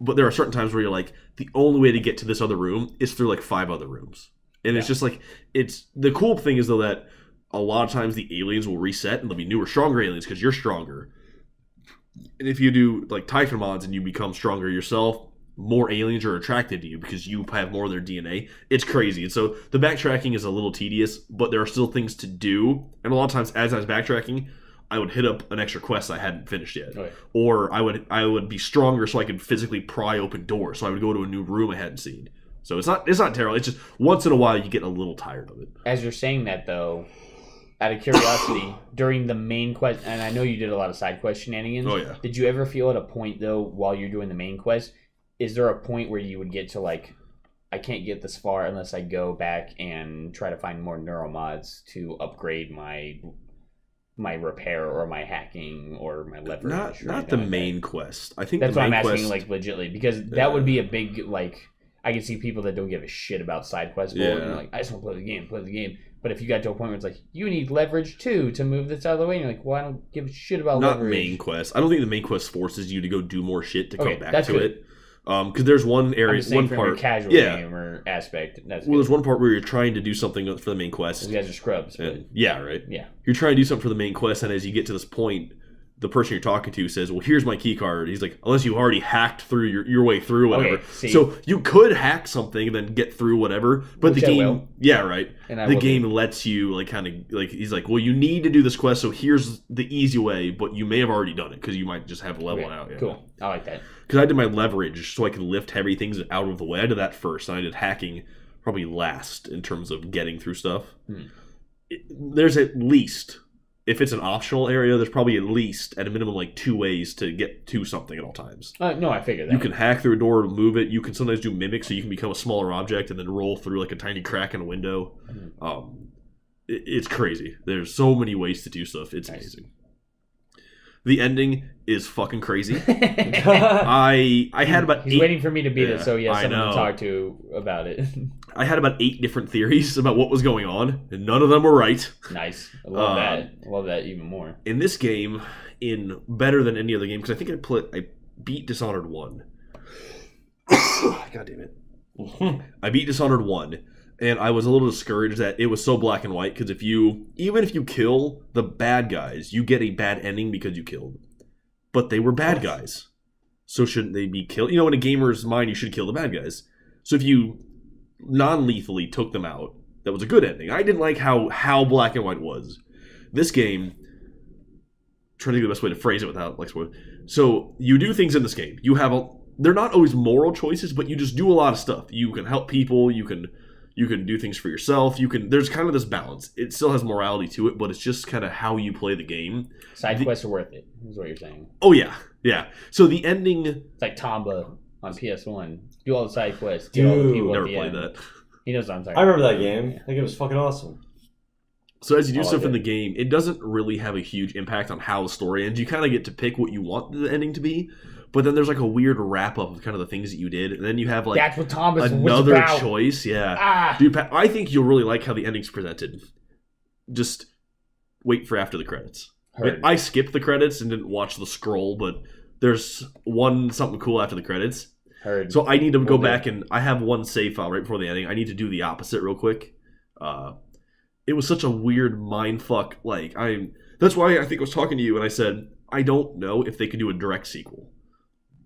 But there are certain times where you're like, the only way to get to this other room is through like 5 other rooms. And it's just like, the cool thing is though that a lot of times the aliens will reset and there'll be newer, stronger aliens because you're stronger. And if you do like Typhon mods and you become stronger yourself, more aliens are attracted to you because you have more of their DNA. It's crazy. And so the backtracking is a little tedious, but there are still things to do. And a lot of times as I was backtracking, I would hit up an extra quest I hadn't finished yet. Okay. Or I would be stronger so I could physically pry open doors. So I would go to a new room I hadn't seen. So it's not terrible. It's just once in a while you get a little tired of it. As you're saying that though, out of curiosity, during the main quest, and I know you did a lot of side quest shenanigans. Oh yeah. Did you ever feel at a point though, while you're doing the main quest, is there a point where you would get to like, I can't get this far unless I go back and try to find more neuromods to upgrade my repair or my hacking or my leverage? Not the main quest. I think that's the what main I'm asking, quest, like legitly, because that would be a big like. I can see people that don't give a shit about side quests, and like, I just want to play the game. But if you got to a point where it's like, you need leverage too to move this out of the way, and you're like, well, I don't give a shit about leverage. Not main quest. I don't think the main quest forces you to go do more shit to come back to good. it. Because there's one area, one part, your casual gamer aspect. There's one part where you're trying to do something for the main quest. Those guys are scrubs. And, yeah, right. Yeah, you're trying to do something for the main quest, and as you get to this point, the person you're talking to says, "Well, here's my key card." He's like, "Unless you already hacked through your way through whatever." Okay, so you could hack something and then get through whatever, but the game, the game lets you like kind of like, he's like, "Well, you need to do this quest, so here's the easy way, but you may have already done it because you might just have leveled out." Yeah. Cool, I like that. Because I did my leverage so I could lift heavy things out of the way. I did that first, and I did hacking probably last in terms of getting through stuff. There's at least, if it's an optional area, there's probably at least, at a minimum, like 2 ways to get to something at all times. No, I figured that. You can hack through a door to move it. You can sometimes do mimic, so you can become a smaller object and then roll through like a tiny crack in a window. It's crazy. There's so many ways to do stuff. It's amazing. The ending is fucking crazy. I had about He's waiting for me to beat it, so he has someone to talk to about it. I had about 8 different theories about what was going on, and none of them were right. Nice. I love that. I love that even more. In this game, in better than any other game, because I think I beat Dishonored 1. God damn it. I beat Dishonored 1. And I was a little discouraged that it was so black and white, because even if you kill the bad guys, you get a bad ending because you killed. But they were bad guys. So shouldn't they be killed? You know, in a gamer's mind, you should kill the bad guys. So if you non-lethally took them out, that was a good ending. I didn't like how black and white was. This game, I'm trying to think of the best way to phrase it without like spoiling. So you do things in this game. They're not always moral choices, but you just do a lot of stuff. You can help people, you can do things for yourself. There's kind of this balance. It still has morality to it, but it's just kind of how you play the game. Side quests are worth it, is what you're saying. Oh, yeah. Yeah. So the ending... It's like Tomba on PS1. Do all the side quests. Get all the people never at the played end. that. He knows what I'm talking about. I remember that game. I think it was fucking awesome. So as you do stuff in the game, it doesn't really have a huge impact on how the story ends. You kind of get to pick what you want the ending to be. But then there's like a weird wrap up of kind of the things that you did, and then you have like that's what Thomas another was about. Choice. Yeah, dude, I think you'll really like how the ending's presented. Just wait for after the credits. I skipped the credits and didn't watch the scroll, but there's something cool after the credits. So I need to go back and I have one save file right before the ending. I need to do the opposite real quick. It was such a weird mind fuck. That's why I think I was talking to you and I said I don't know if they could do a direct sequel.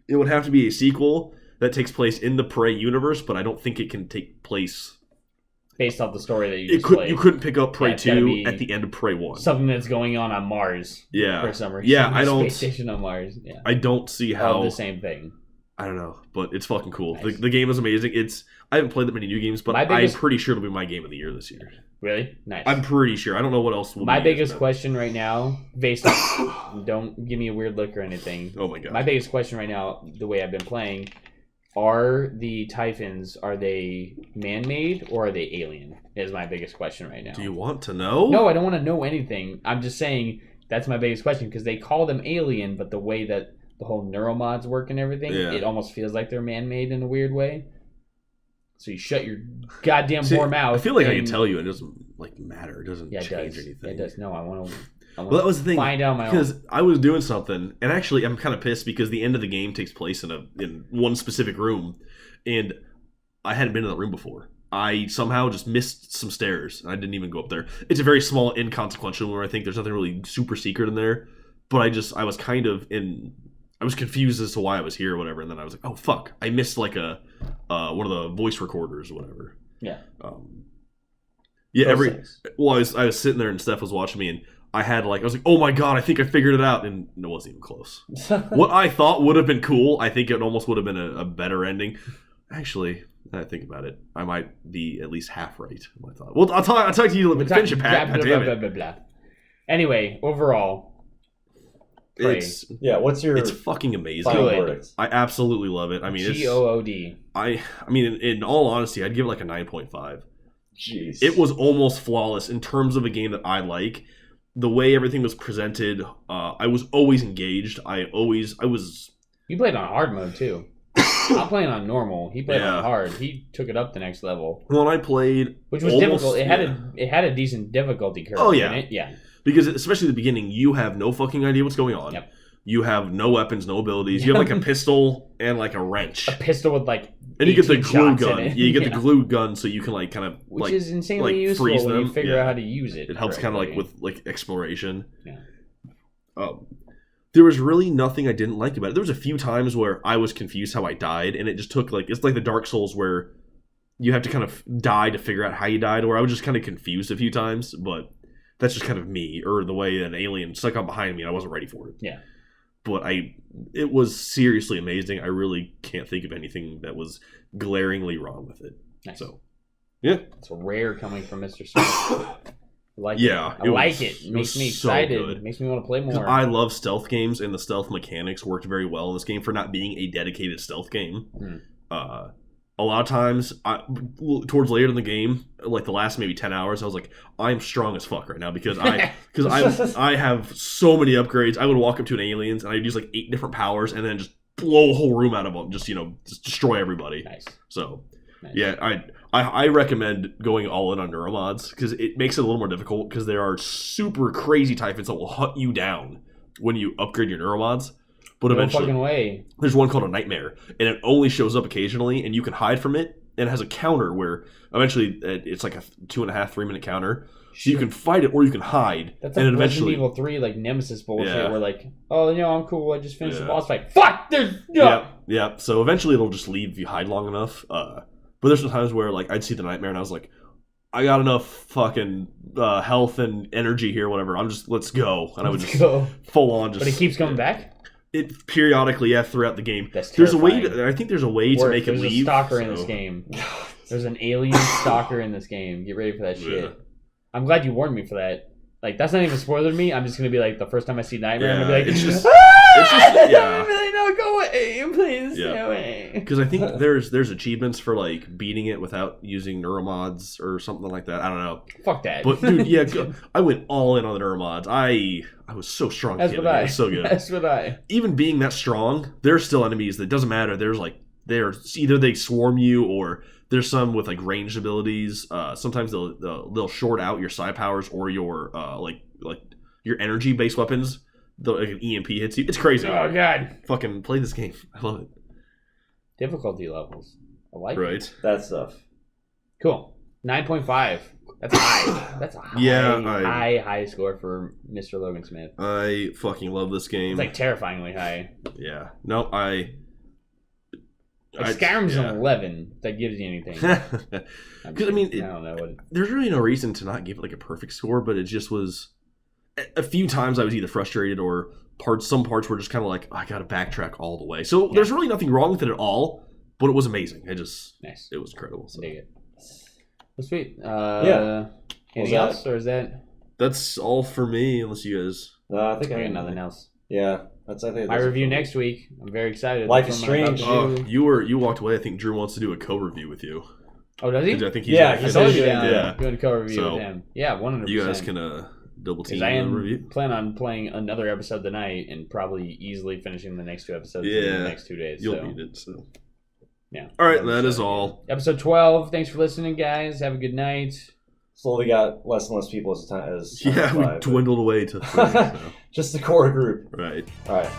it would have to be a sequel that takes place in the Prey universe, but I don't think it can take place based off the story that you just You played. couldn't pick up Prey Yeah, it's gotta 2 be at the end of Prey 1. Something that's going on Mars. Yeah. For some reason. Yeah, I don't. Space station on Mars. Yeah. I don't see how. All the same thing. I don't know, but it's fucking cool. Nice. The game is amazing. I haven't played that many new games, but My biggest- I'm pretty sure it'll be my game of the year this year. Really? Nice. I'm pretty sure. I don't know what else will My be biggest better. question right now, based on, don't give me a weird look or anything. Oh my god. My biggest question right now, the way I've been playing, are the Typhons, are they man-made or are they alien? Is my biggest question right now. Do you want to know? No, I don't want to know anything. I'm just saying that's my biggest question because they call them alien, but the way that the whole neuromods work and everything, Yeah. it almost feels like they're man-made in a weird way. So you shut your goddamn See, poor mouth. I feel like I and- can tell you it doesn't matter. It doesn't Yeah, it change does. anything. It does. No, I want to. Well, that was the thing. Find out my own. Because I was doing something, and actually, I'm kind of pissed because the end of the game takes place in one specific room, and I hadn't been in that room before. I somehow just missed some stairs, and I didn't even go up there. It's a very small, inconsequential room. I think there's nothing really super secret in there, but I was kind of I was confused as to why I was here or whatever, and then I was like, oh fuck, I missed like one of the voice recorders or whatever. Yeah. Those things. I was sitting there and Steph was watching me, and I was like, oh my god, I think I figured it out, and it wasn't even close. What I thought would have been cool, I think it almost would have been a better ending. Actually, now that I think about it, I might be at least half right. I thought. Well, I'll talk to you. Finish it, Pat. God damn it. Anyway, overall, Prey. What's your It's fucking amazing. final Good. verdict? I absolutely love it. I mean, it's GOOD. I mean, in all honesty, I'd give it like a 9.5. Jeez. It was almost flawless in terms of a game that I like. The way everything was presented, I was always engaged. I was. You played on hard mode too. I'm playing on normal. He played Yeah. on hard. He took it up the next level, When I played, which was almost- difficult. yeah. It had a decent difficulty curve. Oh, yeah. in it. Yeah. Because especially at the beginning, you have no fucking idea what's going on. Yep. You have no weapons, no abilities. You have like a pistol and like a wrench, A pistol with like and you get the 18 glue shots in gun. it. Yeah, you get the glue gun, so you can like kind of Which like is insanely like, useful freeze when you them. figure Yeah. out how to use it. It helps kind of like correctly. with like exploration. Yeah. There was really nothing I didn't like about it. There was a few times where I was confused how I died, and it just took it's like the Dark Souls where you have to kind of die to figure out how you died, where I was just kind of confused a few times, but that's just kind of me, or the way an alien stuck up behind me and I wasn't ready for it. Yeah. But it was seriously amazing. I really can't think of anything that was glaringly wrong with it. Nice. So, yeah. It's rare coming from Mr. Smith. I like Yeah, it. I like it. It makes me so excited. good. Makes me want to play 'Cause more. I love stealth games, and the stealth mechanics worked very well in this game for not being a dedicated stealth game. A lot of times, towards later in the game, like the last maybe 10 hours, I was like, I'm strong as fuck right now because I have so many upgrades. I would walk up to an aliens and I'd use like 8 different powers and then just blow a whole room out of them, just destroy everybody. Nice. So, Nice. yeah, I recommend going all in on neuromods because it makes it a little more difficult because there are super crazy typhons that will hunt you down when you upgrade your neuromods. But No eventually, fucking way. there's one called a nightmare, and it only shows up occasionally, and you can hide from it. And it has a counter where eventually it's like a 2.5, 3 minute counter, so you can fight it or you can hide. That's and like then Resident eventually, Evil 3, like Nemesis bullshit, Yeah. where like, oh, I'm cool. I just finished the Yeah. boss fight. Fuck! There's yeah. So eventually, it'll just leave if you hide long enough. But there's some times where like I'd see the nightmare, and I was like, I got enough fucking health and energy here, whatever. Let's go, and I would Let's just go. full on just. But it keeps coming back. It periodically, throughout the game. That's There's a way. terrifying. I think there's a way to Work. make it There's leave. a stalker in so- this game. There's an alien stalker in this game. Get ready for that shit. Yeah. I'm glad you warned me for that. Like, that's not even a spoiler to me. I'm just gonna be like, the first time I see Nightmare, I'm gonna be like, it's just- I'm gonna be like, no, go away, please, Yeah. stay away. Because I think there's achievements for like beating it without using neuromods or something like that. I don't know. Fuck that. But dude, yeah, I went all in on the neuromods. I was so strong. That's at the what end. I. It was so good. That's what I. Even being that strong, there's still enemies that doesn't matter. There's either they swarm you or there's some with like ranged abilities. Sometimes they'll short out your psi powers or your like your energy based weapons. Like an EMP hits you. It's crazy. Oh god. Fucking play this game. I love it. Difficulty levels. I like it. Right. That stuff. Cool. 9.5. That's high. That's a high, Yeah, high score for Mr. Logan Smith. I fucking love this game. It's like terrifyingly high. Yeah. No, I Like Skyrim's yeah. an 11. If that gives you anything. Because I mean, I don't know what. there's really no reason to not give it like a perfect score, but it just was. A few times I was either frustrated or some parts were just kind of like, I gotta backtrack all the way. So there's really nothing wrong with it at all, but it was amazing. It was incredible. So. Dig it. Well, sweet. Yeah. Anything else, or is that? That's all for me, unless you guys. I think I got nothing else. Yeah, I think My review next week. I'm very excited. Life That's is what I'm about Strange. to do. You walked away. I think Drew wants to do a co-review with you. Oh, does he? I think he's Yeah, gonna he I finish told said you he down. Yeah. Doing a co-review So, with him. Yeah, 100%. You guys can double team Because I the review. plan on playing another episode tonight and probably easily finishing the next 2 episodes in the next 2 days. You'll so. need it. So. Yeah. All right, that is all. Episode 12. Thanks for listening, guys. Have a good night. Slowly got less and less people as time as Yeah, we dwindled away to 3. So. Just the core group. Right. All right.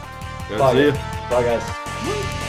That's Bye, it. Bye, guys.